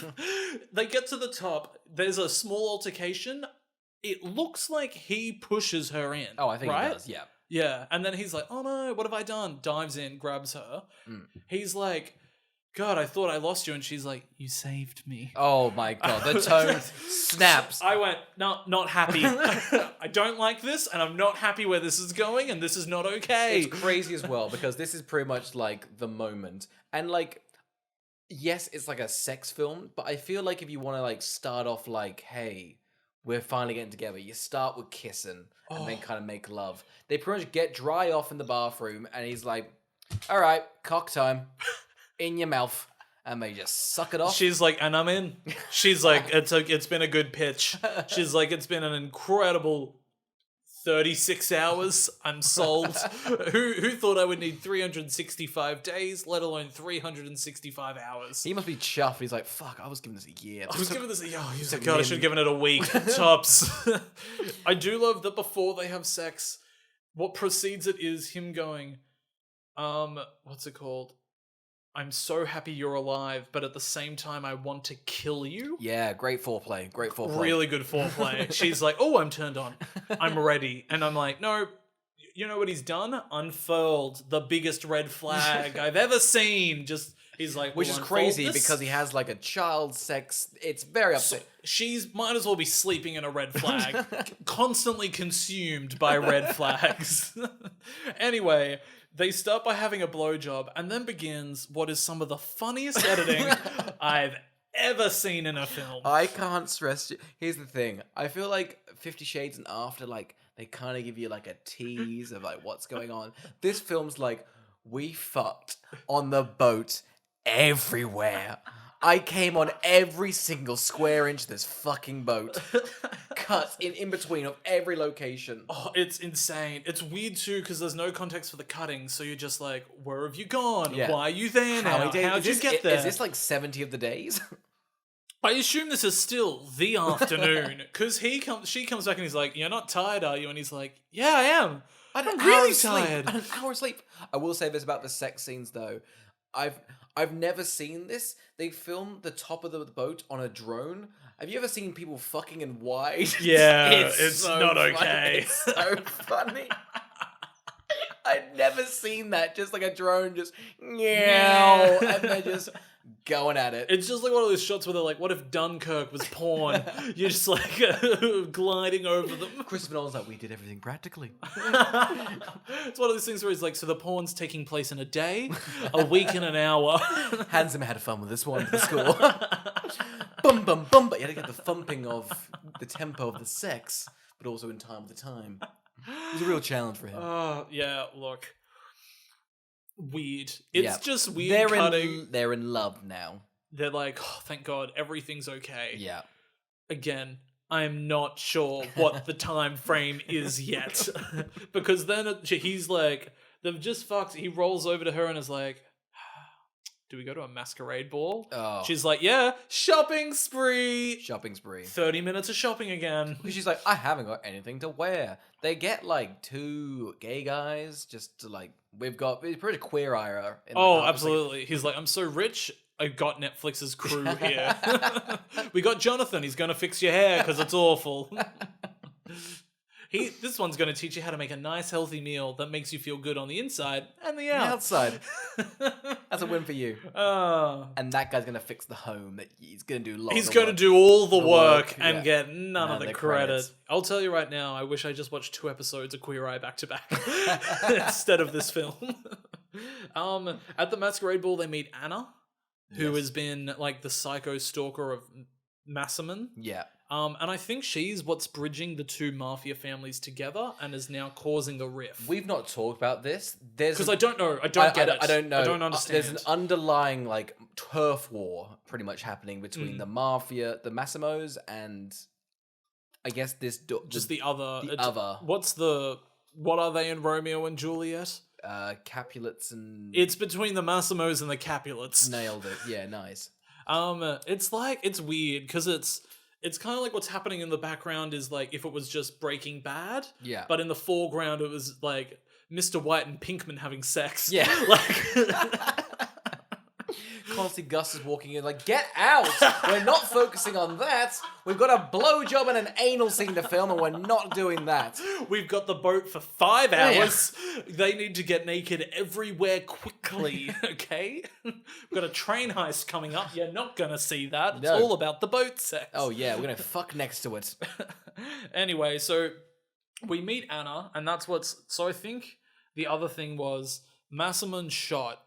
They get to the top. There's a small altercation. It looks like he pushes her in. Oh, I think right? he does, yeah. Yeah, and then he's like, oh no, what have I done? Dives in, grabs her. He's like, God, I thought I lost you. And she's like, you saved me. Oh my God, the tone snaps. I went, no, not happy. I don't like this, and I'm not happy where this is going, and this is not okay. It's crazy as well, because this is pretty much like the moment. And like, yes, it's like a sex film, but I feel like if you want to like start off like, hey, we're finally getting together, you start with kissing and then kind of make love. They pretty much get dry off in the bathroom, and he's like, all right, cock time. In your mouth. And they just suck it off. She's like, and I'm in. She's like, it's been a good pitch. She's like, it's been an incredible 36 hours. I'm sold. Who thought I would need 365 days, let alone 365 hours? He must be chuffed. He's like, fuck, I was giving this a year. I was giving this he's like, a God, I min. should have given it a week. Tops. I do love that before they have sex, what precedes it is him going, what's it called? I'm so happy you're alive, but at the same time, I want to kill you. Yeah, great foreplay. Great foreplay. Really good foreplay. She's like, oh, I'm turned on. I'm ready. And I'm like, no, you know what he's done? Unfurled the biggest red flag I've ever seen. Just, he's like, Which is crazy because he has like a child sex. It's very upsetting. She's might as well be sleeping in a red flag, constantly consumed by red flags. Anyway, they start by having a blowjob, and then begins what is some of the funniest editing I've ever seen in a film. I can't stress you. Here's the thing. I feel like 50 Shades and after, like, they kind of give you like a tease of like what's going on. This film's like, we fucked on the boat everywhere. I came on every single square inch of this fucking boat. Cut in between of every location. Oh, it's insane. It's weird too because there's no context for the cutting, so you're just like, where have you gone? Yeah. Why are you there now? How'd you get there? Is this like 70 of the days? I assume this is still the afternoon because she comes back and he's like, you're not tired, are you? And he's like, yeah, I am. I'm really tired. An hour of sleep. I will say this about the sex scenes though. I've never seen this. They filmed the top of the boat on a drone. Have you ever seen people fucking in wide? Yeah, it's so not funny. okay. It's so funny. I'd never seen that. Just like a drone just meow, and they're just going at it. It's just like one of those shots where they're like, what if Dunkirk was porn? You're just like gliding over them. Christopher Nolan's like, we did everything practically. It's one of those things where he's like, so the porn's taking place in a day, a week, and an hour. Hans Zimmer had fun with this one at the school. Bum, bum, bum. But you had to get the thumping of the tempo of the sex, but also in time with the time. It was a real challenge for him. Oh, yeah, look. Weird. It's just weird they're cutting. They're in love now. They're like, oh, thank God, everything's okay. Yeah. Again, I'm not sure what the time frame is yet. Because then he's like, they've just fucked. He rolls over to her and is like, do we go to a masquerade ball? Oh. She's like, yeah, shopping spree. Shopping spree. 30 minutes of shopping again. Because she's like, I haven't got anything to wear. They get like two gay guys just to like, it's pretty queer eye. Oh, absolutely. He's like, I'm so rich. I got Netflix's crew here. We got Jonathan. He's going to fix your hair because it's awful. This one's going to teach you how to make a nice, healthy meal that makes you feel good on the inside and the outside. That's a win for you. And that guy's going to fix the home. He's going to do He's going to do all the work and get none of the credit. Credits. I'll tell you right now, I wish I just watched 2 episodes of Queer Eye back to back instead of this film. At the masquerade ball, they meet Anna, who Yes. has been like the psycho stalker of Massaman. Yeah. And I think she's what's bridging the two mafia families together and is now causing a rift. We've not talked about this. There's Because I don't know. I don't get it. I don't know. I don't understand. There's an underlying like turf war pretty much happening between the mafia, the Massimos, and I guess this Just the other. the other What are they in Romeo and Juliet? Capulets and It's between the Massimos and the Capulets. nailed it. Yeah, nice. It's weird because it's kind of like what's happening in the background is like if it was just Breaking Bad. Yeah. But in the foreground, it was like Mr. White and Pinkman having sex. Yeah. Like. Constantly Gus is walking in like, get out! We're not focusing on that. We've got a blowjob and an anal scene to film, and we're not doing that. We've got the boat for 5 hours. They need to get naked everywhere quickly, okay? We've got a train heist coming up. You're not going to see that. It's No. all about the boat sex. Oh yeah, we're gonna fuck next to it. Anyway, so we meet Anna, and that's what's... So I think the other thing was Massaman shot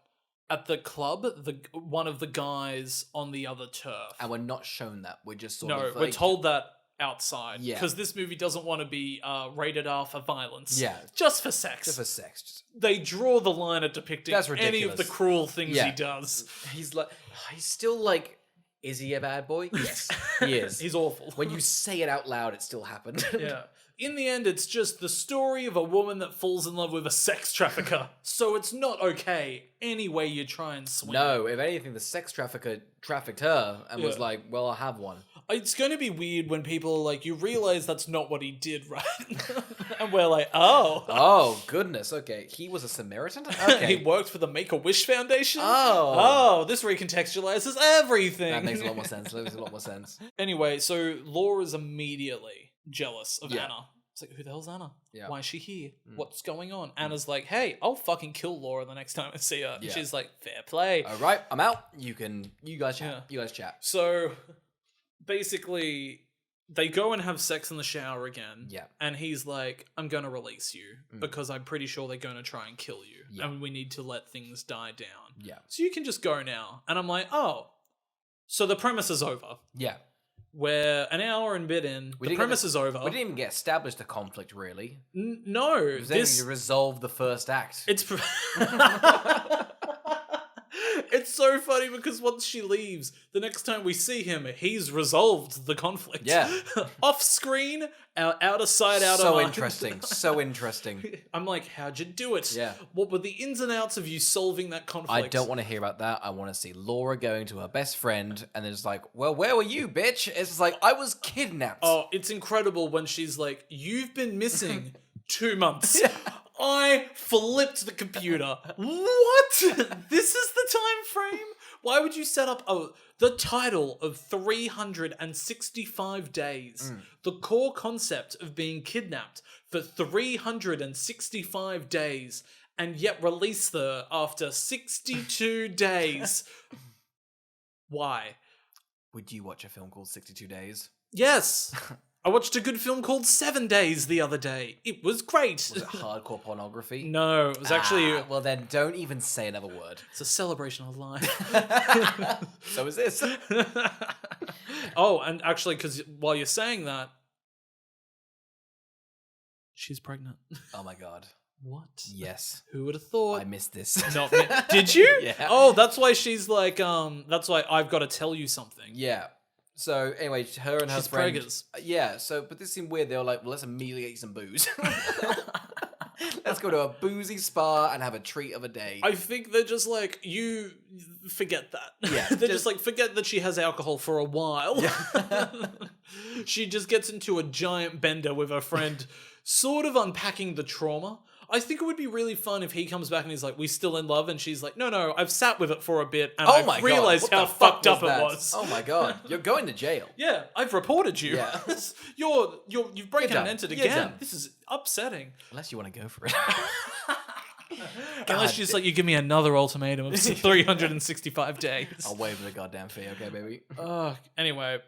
at the club one of the guys on the other turf. And we're not shown that. We're just sort No, of like... we're told that outside. Yeah. Because this movie doesn't want to be rated R for violence. Yeah. Just for sex. Just for sex. Just... They draw the line at depicting That's any of ridiculous. the cruel things Yeah. he does. He's still like, is he a bad boy? Yes, he is. He's awful. When you say it out loud, it still happened. Yeah. In the end, it's just the story of a woman that falls in love with a sex trafficker. So it's not okay any way you try and swing. No, if anything, the sex trafficker trafficked her and was Yeah. like, well, I'll have one. It's going to be weird when people are like, you realize that's not what he did, right? And we're like, oh. Oh, goodness. Okay. He was a Samaritan? Okay. He worked for the Make-A-Wish Foundation? Oh. Oh, this recontextualizes everything. That makes a lot more sense. That makes a lot more sense. Anyway, so Laura's immediately jealous of Yeah. Anna. It's like, who the hell's Anna? Yeah. Why is she here? What's going on? Anna's like, hey, I'll fucking kill Laura the next time I see her. And Yeah. she's like, fair play. All right, I'm out. You guys chat. Yeah. You guys chat. So basically, they go and have sex in the shower again. Yeah. And he's like, I'm going to release you because I'm pretty sure they're going to try and kill you. Yeah. And we need to let things die down. Yeah. So you can just go now. And I'm like, oh, so the premise is over. Yeah. We're an hour and bit in. The didn't premise get- is over. We didn't even get established the conflict, really. No. It was anything to resolve the first act. It's it's so funny because once she leaves, the next time we see him, he's resolved the conflict. Yeah. Off screen, out of sight, out of so mind. interesting. So interesting. I'm like, how'd you do it? Yeah. What were the ins and outs of you solving that conflict? I don't want to hear about that. I want to see Laura going to her best friend and then it's like, well, where were you, bitch? It's just like, I was kidnapped. Oh, it's incredible when she's like, you've been missing 2 months. I flipped the computer. What? This is the time frame? Why would you set up the title of 365 days? The core concept of being kidnapped for 365 days and yet release her after 62 days. Why? Would you watch a film called 62 Days? Yes. I watched a good film called 7 Days the other day. It was great. Was it hardcore pornography? No, it was actually... Well, then don't even say another word. It's a celebration of life. So is this. Oh, and actually, because while you're saying that, she's pregnant. Oh my god. What? Yes. Who would have thought? I missed this. Not me. Did you? Yeah. Oh, that's why she's like, that's why I've got to tell you something. Yeah. So anyway, her and her She's friend. preggers. Yeah. So, but this seemed weird. They were like, "Well, let's immediately get some booze. Let's go to a boozy spa and have a treat of a day." I think they're just like, you forget that. Yeah, They're just like, forget that she has alcohol for a while. Yeah. She just gets into a giant bender with her friend, sort of unpacking the trauma. I think it would be really fun if he comes back and he's like, we still in love? And she's like, no, I've sat with it for a bit and I've realized What how the fuck fucked up that? it was. Oh my god, you're going to jail. Yeah, I've reported you. Yeah. You've broken You're and done. entered You're again. done. This is upsetting. Unless you want to go for it. Unless she's like, you give me another ultimatum of 365 days. I'll waive the goddamn fee, okay, baby. Anyway,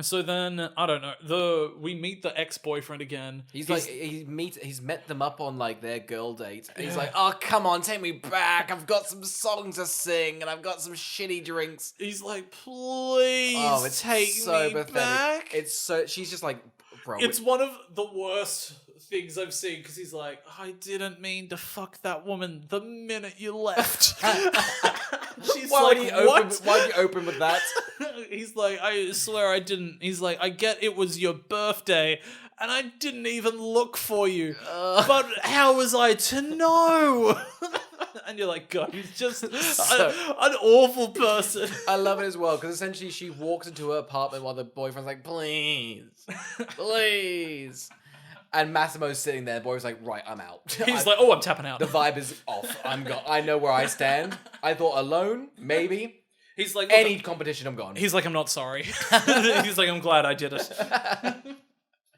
So then, I don't know, we meet the ex-boyfriend again. He's met them up on like their girl date. And he's Yeah. like, "Oh, come on, take me back. I've got some songs to sing and I've got some shitty drinks." He's like, please It's take so me pathetic. back. It's so she's just like, bro. It's one of the worst things I've seen because he's like, I didn't mean to fuck that woman the minute you left. She's Why like, would you what? Why'd you open with that? He's like, I swear I didn't. He's like, I get it was your birthday and I didn't even look for you. But how was I to know? And you're like, God, he's just an awful person. I love it as well because essentially she walks into her apartment while the boyfriend's like, please, please. And Massimo's sitting there. The boy's like, right, I'm out. He's like, oh, I'm tapping out. The vibe is off. I know where I stand. I thought alone, maybe. He's like, any competition, I'm gone. He's like, I'm not sorry. He's like, I'm glad I did it.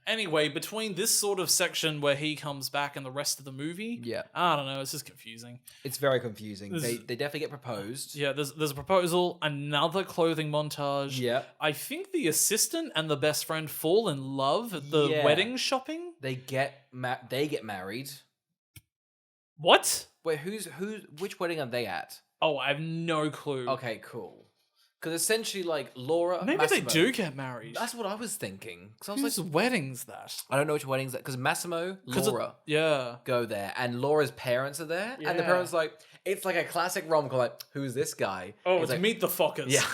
Anyway, between this sort of section where he comes back and the rest of the movie, Yeah. I don't know, it's just confusing. It's very confusing. They definitely get proposed. Yeah, there's a proposal, another clothing montage. Yeah. I think the assistant and the best friend fall in love at the Yeah. wedding shopping. They get married. What? Wait, which wedding are they at? Oh, I have no clue. Okay, cool. Because essentially, like, Laura, Maybe Massimo, they do get married. That's what I was thinking. Because I was Whose like, wedding's that? I don't know which wedding's that. Because Massimo, Laura Yeah. go there, and Laura's parents are there, and the Yeah. parents like, it's like a classic rom-com. Like, who's this guy? Oh, He's it's like, Meet the Fockers. Yeah.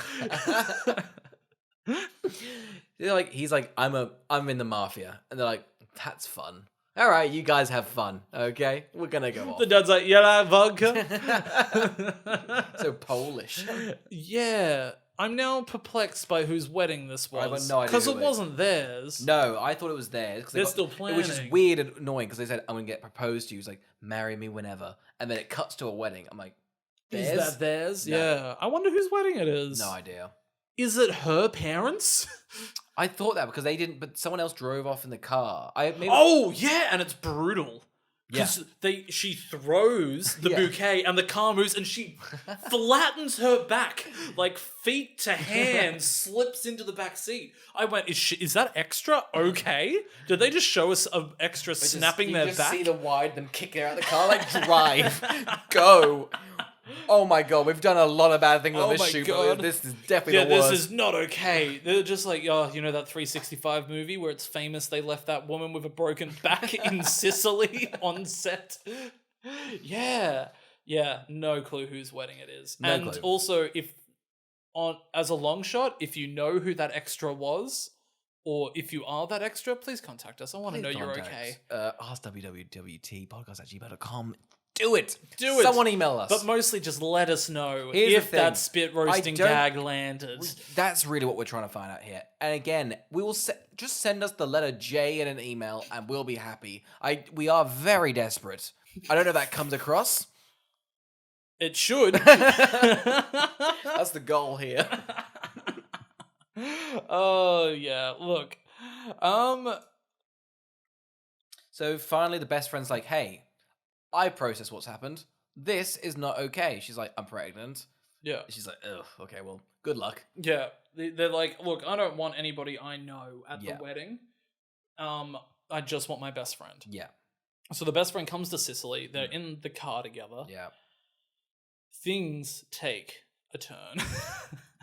He's like, I'm in the mafia, and they're like, that's fun. All right, you guys have fun. Okay, we're gonna go off. The dad's like, yeah, vodka. So Polish. Yeah. I'm now perplexed by whose wedding this was. I've got no idea Because who it it is. wasn't theirs. No, I thought it was theirs. 'Cause They're got- still Which is planning. weird and annoying because they said, I'm going to get proposed to you. It's like, marry me whenever. And then it cuts to a wedding. I'm like, theirs? Is that theirs? No. Yeah. I wonder whose wedding it is. No idea. Is it her parents? I thought that because they didn't, but someone else drove off in the car. Oh, yeah, and it's brutal. Yeah. Because she throws the Yeah. bouquet and the car moves and she flattens her back, like feet to hands, slips into the back seat. I went, is that extra okay? Did they just show us an extra snapping their back? You see the wide, them kicking her out of the car, like, drive, go. Oh my god, we've done a lot of bad things on this shoot, but this is definitely the worst. This is not okay. They're just like, oh, you know that 365 movie where it's famous they left that woman with a broken back in Sicily on set? Yeah. Yeah, no clue whose wedding it is. No and clue. also, as a long shot, if you know who that extra was, or if you are that extra, please contact us. I want to know you're okay. Ask www.podcast@gmail.com. Do it. Do it. Someone email us. But mostly just let us know Here's the if thing. that spit roasting don't- gag landed. That's really what we're trying to find out here. And again, we will just send us the letter J in an email, and we'll be happy. We are very desperate. I don't know if that comes across. It should. That's the goal here. Oh yeah, look. So finally, the best friend's like, "Hey, I processed what's happened. This is not okay." She's like, "I'm pregnant." Yeah. She's like, "Ugh, okay, well, good luck." Yeah. They're like, look, I don't want anybody I know at Yeah. the wedding. I just want my best friend. Yeah, So the best friend comes to Sicily. They're in the car together. yeah. Things take a turn.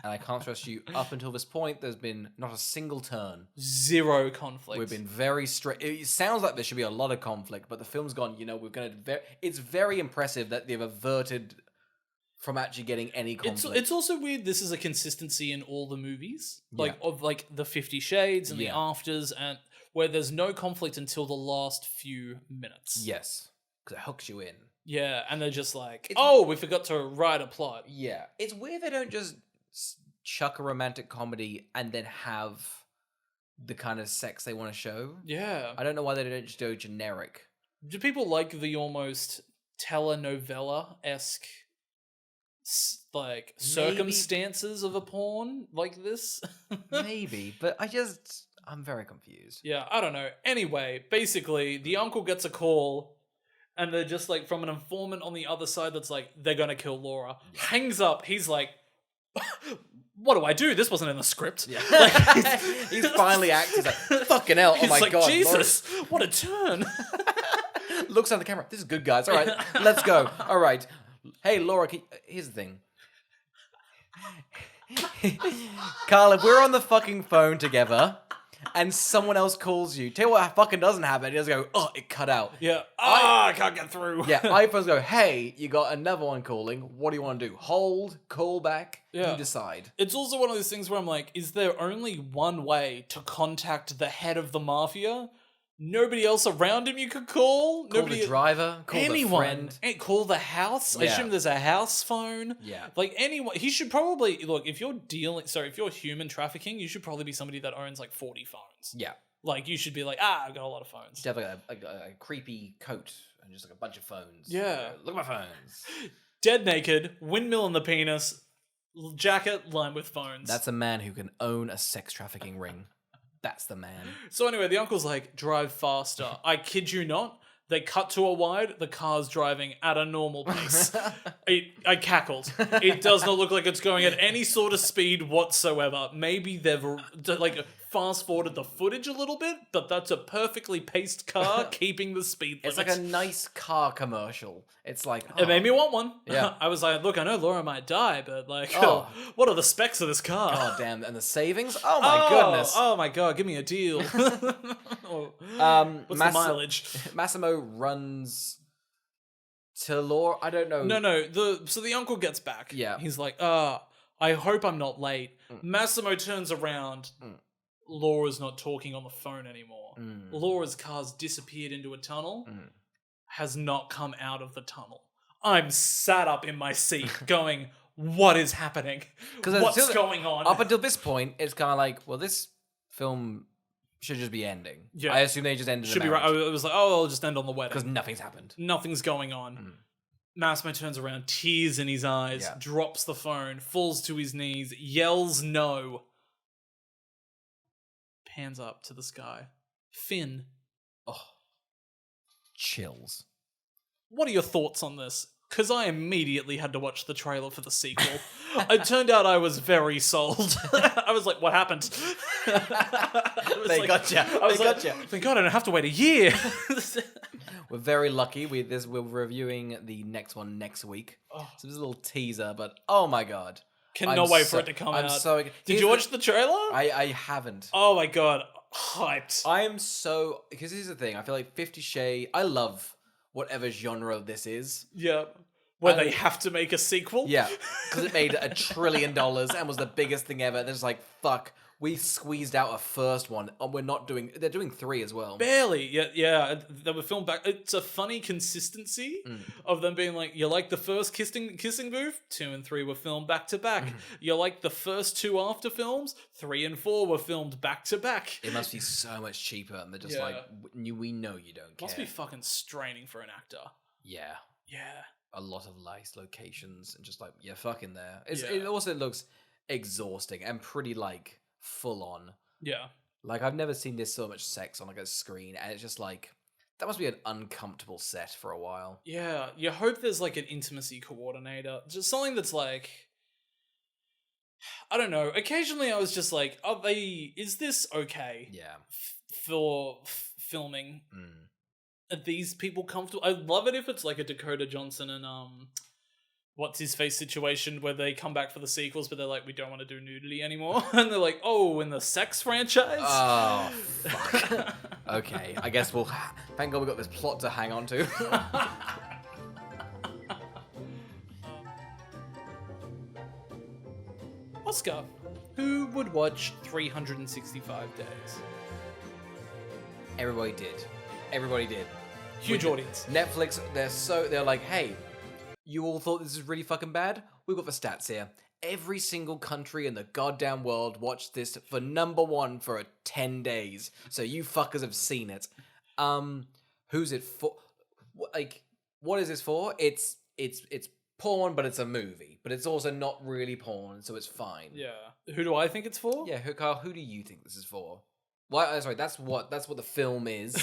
And I can't stress you, up until this point, there's been not a single turn. Zero conflict. We've been very straight. It sounds like there should be a lot of conflict, but the film's gone, we're going to... It's very impressive that they've averted from actually getting any conflict. It's also weird this is a consistency in all the movies. Like, Yeah. of like the 50 Shades and the Yeah. Afters, and where there's no conflict until the last few minutes. Yes, because it hooks you in. Yeah, and they're just like, It's- oh, we forgot to write a plot. Yeah. It's weird they don't just chuck a romantic comedy and then have the kind of sex they want to show. Yeah. I don't know why they don't just go generic. Do people like the almost telenovela-esque like circumstances of a porn like this? Maybe, but I'm very confused. Yeah, I don't know. Anyway, basically, the uncle gets a call, and they're just like from an informant on the other side that's like, they're gonna kill Laura. Yeah. Hangs up. He's like, what do I do? This wasn't in the script. Yeah. Like, He's finally acting. He's like, fucking hell. Oh he's my like, God. Jesus, what a turn. Looks at the camera. This is good, guys. All right, let's go. All right. Hey, Laura, here's the thing. Carl, if we're on the fucking phone together and someone else calls you, tell you what fucking doesn't happen. He doesn't go, oh, it cut out. Yeah. I can't get through. Yeah, iPhones go, hey, you got another one calling. What do you want to do? Hold, call back, Yeah. you decide. It's also one of those things where I'm like, is there only one way to contact the head of the mafia? Nobody else around him you could call? Call Nobody, the driver, call anyone. the friend. Call the house? I Yeah. assume there's a house phone. Yeah. Like anyone, he should probably, look, if you're human trafficking, you should probably be somebody that owns like 40 phones. Yeah. Like you should be like, I've got a lot of phones. Just have a creepy coat and just like a bunch of phones. Yeah. Look at my phones. Dead naked, windmill in the penis, jacket lined with phones. That's a man who can own a sex trafficking ring. That's the man. So anyway, the uncle's like, drive faster. I kid you not. They cut to a wide, the car's driving at a normal pace. I cackled. It does not look like it's going at any sort of speed whatsoever. Maybe they've like fast forwarded the footage a little bit, but that's a perfectly paced car keeping the speed limit. It's like a nice car commercial. It's like... It made me want one. Yeah. I was like, look, I know Laura might die, but like, Oh. what are the specs of this car? God damn. And the savings? Oh my goodness. Oh my god, give me a deal. What's the mileage? Massimo runs to Laura. I don't know. No. So the uncle gets back. Yeah. He's like, I hope I'm not late. Massimo turns around. Laura's not talking on the phone anymore. Laura's car's disappeared into a tunnel. Has not come out of the tunnel. I'm sat up in my seat going, what is happening? What's going on? Up until this point, it's kind of like, well, this film should just be ending. Yeah. I assume they just ended Should be right. I was like, oh, I'll just end on the wedding. Because nothing's happened. Nothing's going on. Massimo turns around, tears in his eyes, drops the phone, falls to his knees, yells no. Pans up to the sky. Finn. Oh. Chills. What are your thoughts on this? Because I immediately had to watch the trailer for the sequel. It turned out I was very sold. I was like, what happened? They got you. Thank God I don't have to wait a year. We're very lucky. We're reviewing the next one next week. So this is a little teaser, but oh my God. Cannot wait for it to come out. Did you watch the trailer? I haven't. Oh my God. Hyped. I am so... Because here's the thing. I feel like 50 Shades... I love whatever genre this is. Yeah. Where they have to make a sequel. Yeah. Because it made $1 trillion and was the biggest thing ever. They're just like, fuck. We squeezed out a first one. And we're not doing... They're doing 3 as well. Barely. Yeah. They were filmed back. It's a funny consistency of them being like, you like the first kissing booth? 2 and 3 were filmed back to back. You like the first 2 after films? 3 and 4 were filmed back to back. It must be so much cheaper. And they're just like, we know you don't care. Must be fucking straining for an actor. Yeah. Yeah. A lot of nice locations and just like, yeah, fucking there. It also looks exhausting and pretty like full on. Yeah. Like I've never seen this so much sex on like a screen, and it's just like that must be an uncomfortable set for a while. Yeah, you hope there's like an intimacy coordinator, just something that's like, I don't know. Occasionally, I was just like, is this okay? Yeah. For filming. Are these people comfortable? I love it if it's like a Dakota Johnson and what's his face situation where they come back for the sequels, but they're like, we don't want to do nudity anymore, and they're like, oh, in the sex franchise. Oh, fuck. Okay, I guess we'll. Thank God we got this plot to hang on to. Oscar, who would watch 365 days? Everybody did. Everybody did. Huge audience. Netflix, they're like, hey, you all thought this is really fucking bad? We've got the stats here. Every single country in the goddamn world watched this for #1 for 10 days. So you fuckers have seen it. Who's it for? Like, what is this for? It's porn, but it's a movie. But it's also not really porn, so it's fine. Yeah. Who do I think it's for? Yeah, Carl, who do you think this is for? Why? Sorry, that's what the film is.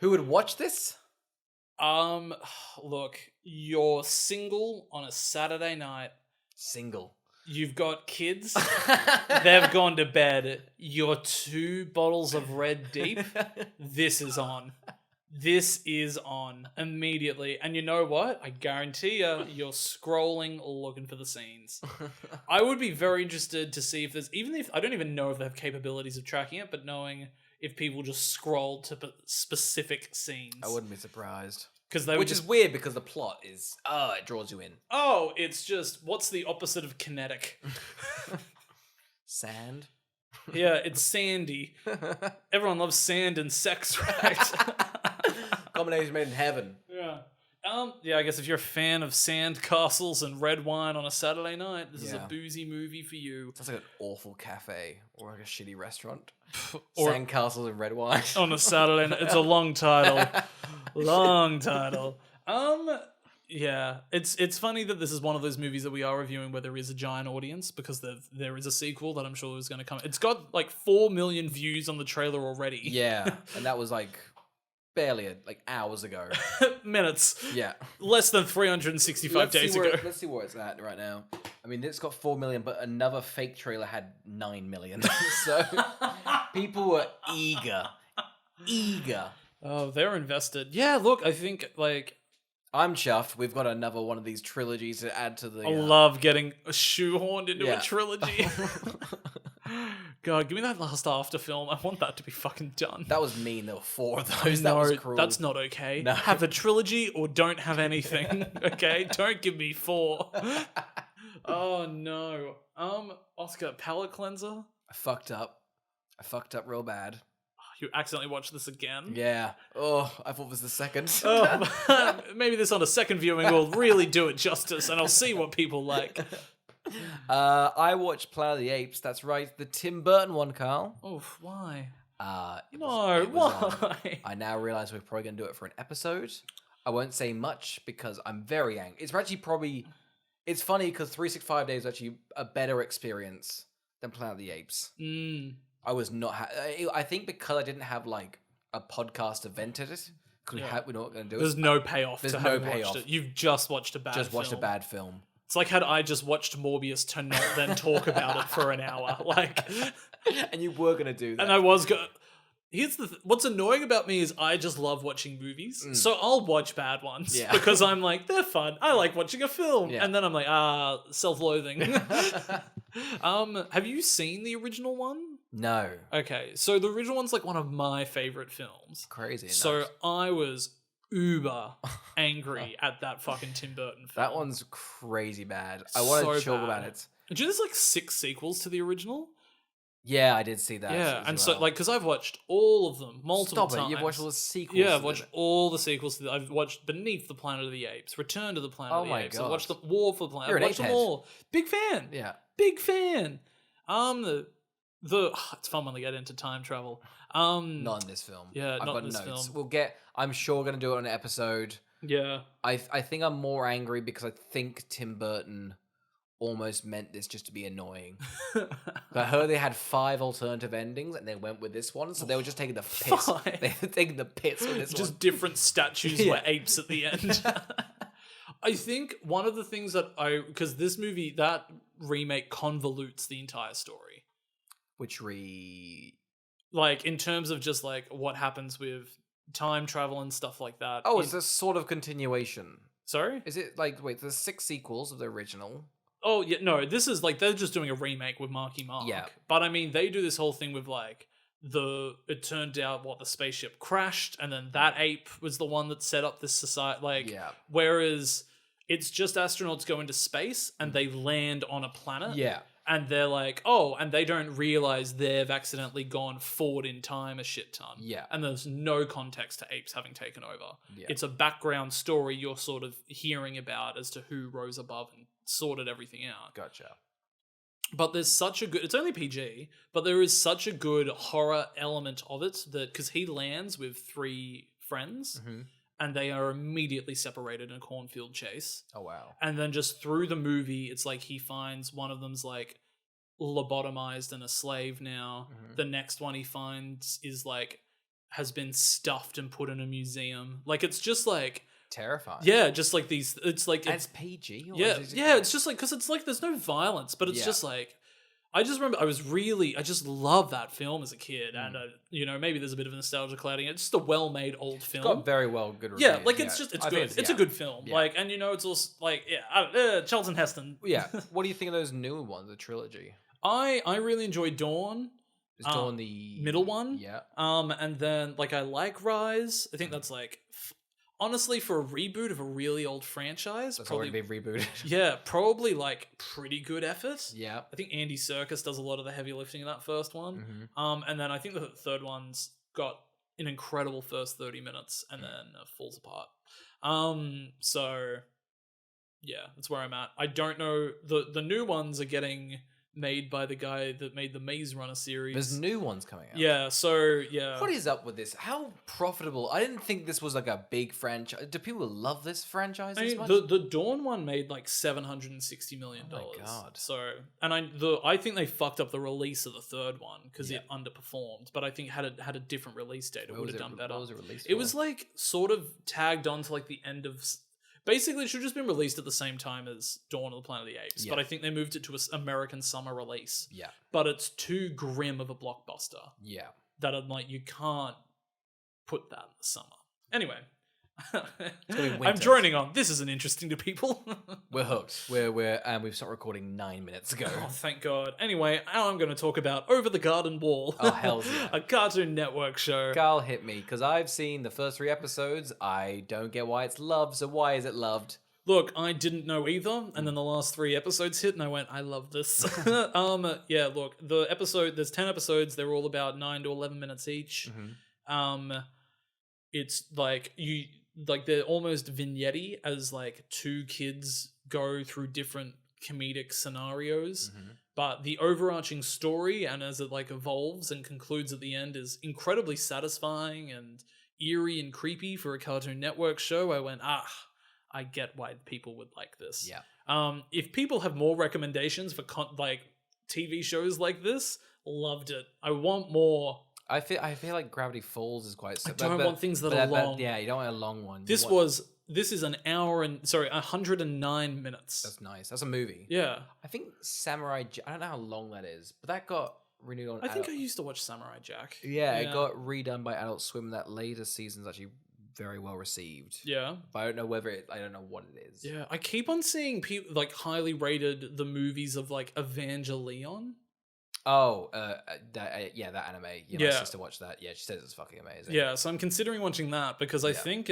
Who would watch this? Look, you're single on a Saturday night. Single. You've got kids. They've gone to bed. You're 2 bottles of red deep. This is on. This is on immediately. And you know what? I guarantee you're scrolling looking for the scenes. I would be very interested to see if there's, even if, I don't even know if they have capabilities of tracking it, but knowing if people just scroll to specific scenes. I wouldn't be surprised. Which is weird because the plot is, it draws you in. Oh, it's just, what's the opposite of kinetic? Sand? Yeah, it's sandy. Everyone loves sand and sex, right? Combination made in heaven. Yeah. Yeah, I guess if you're a fan of sand castles and red wine on a Saturday night, this is a boozy movie for you. Sounds like an awful cafe or like a shitty restaurant. Or sand castles and red wine. On a Saturday night. It's a long title. Long title. Yeah, it's funny that this is one of those movies that we are reviewing where there is a giant audience because there is a sequel that I'm sure is going to come. It's got like 4 million views on the trailer already. Yeah, and that was like barely hours ago. Minutes. Yeah. Less than 365 days ago. Let's see where it's at right now. I mean, it's got 4 million, but another fake trailer had 9 million. So people were eager. Oh, they're invested. Yeah, look, I think I'm chuffed. We've got another one of these trilogies to add to the... I love getting shoehorned into a trilogy. God, give me that last after film. I want that to be fucking done. That was mean. There were 4 of those. That was cruel. That's not okay. No. Have a trilogy or don't have anything. Okay? Don't give me 4. Oh, no. Oscar, palate cleanser? I fucked up real bad. You accidentally watched this again? Yeah. Oh, I thought it was the second. Maybe this on a second viewing will really do it justice, and I'll see what people like. I watched Planet of the Apes. That's right, the Tim Burton one, Carl. Oh, why? Why? I now realize we're probably going to do it for an episode. I won't say much because I'm very angry. It's actually probably... It's funny because 365 Days is actually a better experience than Planet of the Apes. I was not... I think because I didn't have a podcast event at it, because we're not going to do it. There's no payoff. There's no payoff. Watched it. You've just watched a bad film. Just watched a bad film. It's like had I just watched Morbius to not then talk about it for an hour. And you were going to do that. And I was going to... Here's what's annoying about me is I just love watching movies. So I'll watch bad ones because I'm like, they're fun. I like watching a film. Yeah. And then I'm like, self-loathing. Have you seen the original one? No. Okay. So the original one's one of my favorite films. Crazy. So I was uber angry at that fucking Tim Burton film. That one's crazy bad. I want to chill about it. Do you know there's 6 sequels to the original? Yeah, I did see that. Yeah, and so because I've watched all of them multiple times. You've watched all the sequels. Yeah, I've watched all the sequels. I've watched Beneath the Planet of the Apes, Return to the Planet of the Apes. I've watched the War for the Planet. I've watched them all. Big fan. Yeah, big fan. It's fun when they get into time travel. Not in this film. Yeah, I've not got in this notes. film. I'm sure we're gonna do it on an episode. Yeah. I think I'm more angry because I think Tim Burton almost meant this just to be annoying. I heard they had 5 alternative endings and they went with this one, so they were just taking the piss. 5? They were taking the piss with this one. Just different statues were apes at the end. I think one of the things that because this movie, that remake convolutes the entire story. In terms of just what happens with time travel and stuff like that. Oh, it's a sort of continuation. Sorry? Is it there's 6 sequels of the original? Oh, yeah, no, this is they're just doing a remake with Marky Mark. Yeah. But I mean, they do this whole thing with it turned out the spaceship crashed and then that ape was the one that set up this society. Whereas it's just astronauts go into space and they land on a planet. Yeah. And they're and they don't realize they've accidentally gone forward in time a shit ton. Yeah. And there's no context to apes having taken over. Yeah. It's a background story you're sort of hearing about as to who rose above and sorted everything out. Gotcha. But there's such a good... It's only PG, but there is such a good horror element of it that... Because he lands with 3 friends... Mm-hmm. And they are immediately separated in a cornfield chase. Oh, wow. And then just through the movie, it's he finds one of them's lobotomized and a slave now. Mm-hmm. The next one he finds is has been stuffed and put in a museum. It's just terrifying. Yeah, just like these. It's like And it's PG. Or yeah, is it- yeah. It's just like because it's like there's no violence, but it's just like I just remember I just loved that film as a kid, and you know, maybe there's a bit of nostalgia clouding it. It's just a well-made old film. It's got very well good reviews. Yeah, like it's just it's I good. think It's a good film. Yeah. Like, and you know, it's also like Charlton Heston. Yeah. What do you think of those newer ones, the trilogy? I really enjoy Dawn. Is Dawn the middle one? Yeah. And then like I like Rise. I think that's like honestly for a reboot of a really old franchise, That's probably already been rebooted. yeah, probably like pretty good effort. Yeah. I think Andy Serkis does a lot of the heavy lifting in that first one. Mhm. And then I think the third one's got an incredible first 30 minutes and then falls apart. So yeah, that's where I'm at. I don't know, the new ones are getting made by the guy that made the Maze Runner series. There's new ones coming out. Yeah, so yeah. What is up with this? How profitable? I didn't think this was like a big franchise. Do people love this franchise I as mean, much? the Dawn one made like $760 million. Oh my God. So, and I think they fucked up the release of the third one because it underperformed. But I think had a different release date, it would have done better. What was it released It for? was like sort of tagged on to like the end of. Basically, it should have just been released at the same time as Dawn of the Planet of the Apes. Yeah. But I think they moved it to an American summer release. Yeah. But it's too grim of a blockbuster Yeah. that I'm like, you can't put that in the summer. Anyway. gonna be I'm winter. droning on. This isn't interesting to people. We're hooked. We've stopped recording 9 minutes ago. Oh, thank God. Anyway, now I'm going to talk about Over the Garden Wall. Oh, hell yeah. A Cartoon Network show. Carl hit me because I've seen the first 3 episodes. I don't get why it's loved. So why is it loved? Look, I didn't know either, and then the last 3 episodes hit, and I went, I love this. Yeah, look, there's 10 episodes. They're all about 9 to 11 minutes each. It's like they're almost vignette as like 2 kids go through different comedic scenarios. But the overarching story, and as it like evolves and concludes at the end, is incredibly satisfying and eerie and creepy for a Cartoon Network show. I went, I get why people would like this. Yeah. If people have more recommendations for like TV shows like this, loved it. I want more. I feel like Gravity Falls is quite. I don't want things that are long. Yeah, you don't want a long one. This is an hour and 109 minutes. That's nice. That's a movie. Yeah. I think Samurai. I don't know how long that is, but that got renewed on. I think I used to watch Samurai Jack. Yeah, it got redone by Adult Swim. That later season's actually very well received. Yeah. But I don't know I don't know what it is. Yeah, I keep on seeing people like highly rated the movies of like Evangelion. Oh, that anime. Yeah, my Yeah. sister watched that. Yeah, she says it's fucking amazing. Yeah, so I'm considering watching that because I Yeah. think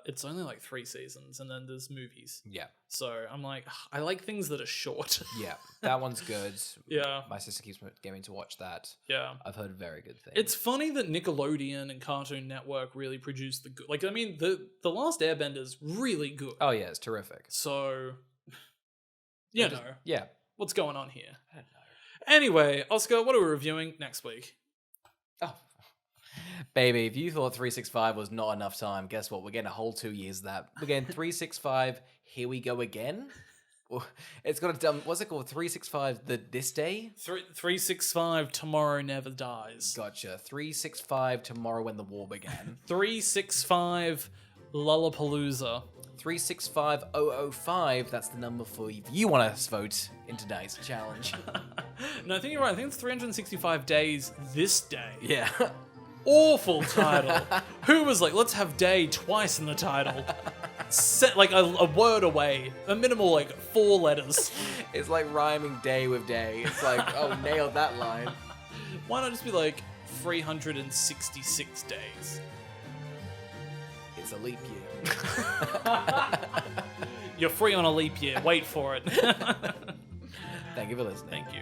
it's only like 3 seasons and then there's movies. Yeah, So I'm like, I like things that are short. yeah, that one's good. Yeah. My sister keeps getting me to watch that. Yeah. I've heard very good things. It's funny that Nickelodeon and Cartoon Network really produced the good. Like, I mean, the Last Airbender's really good. Oh yeah, it's terrific. So, Yeah. what's going on here? I don't know. Anyway, Oscar, what are we reviewing next week? Oh, baby, if you thought 365 was not enough time, guess what? We're getting a whole 2 years of that. We're getting 365. Here we go again. It's got a dumb. What's it called? 365. This day. 365 Tomorrow Never Dies. Gotcha. 365 tomorrow when the war began. 365 Lollapalooza. 365005. That's the number for if you want us to vote in tonight's challenge. No, I think you're right. I think it's 365 days this day. Yeah. Awful title. Who was like, let's have day twice in the title? Set like a word away. A minimal like 4 letters. It's like rhyming day with day. It's like, oh, nailed that line. Why not just be like 366 days? It's a leap year. You're free on a leap year. Wait for it. Thank you for listening. Thank you.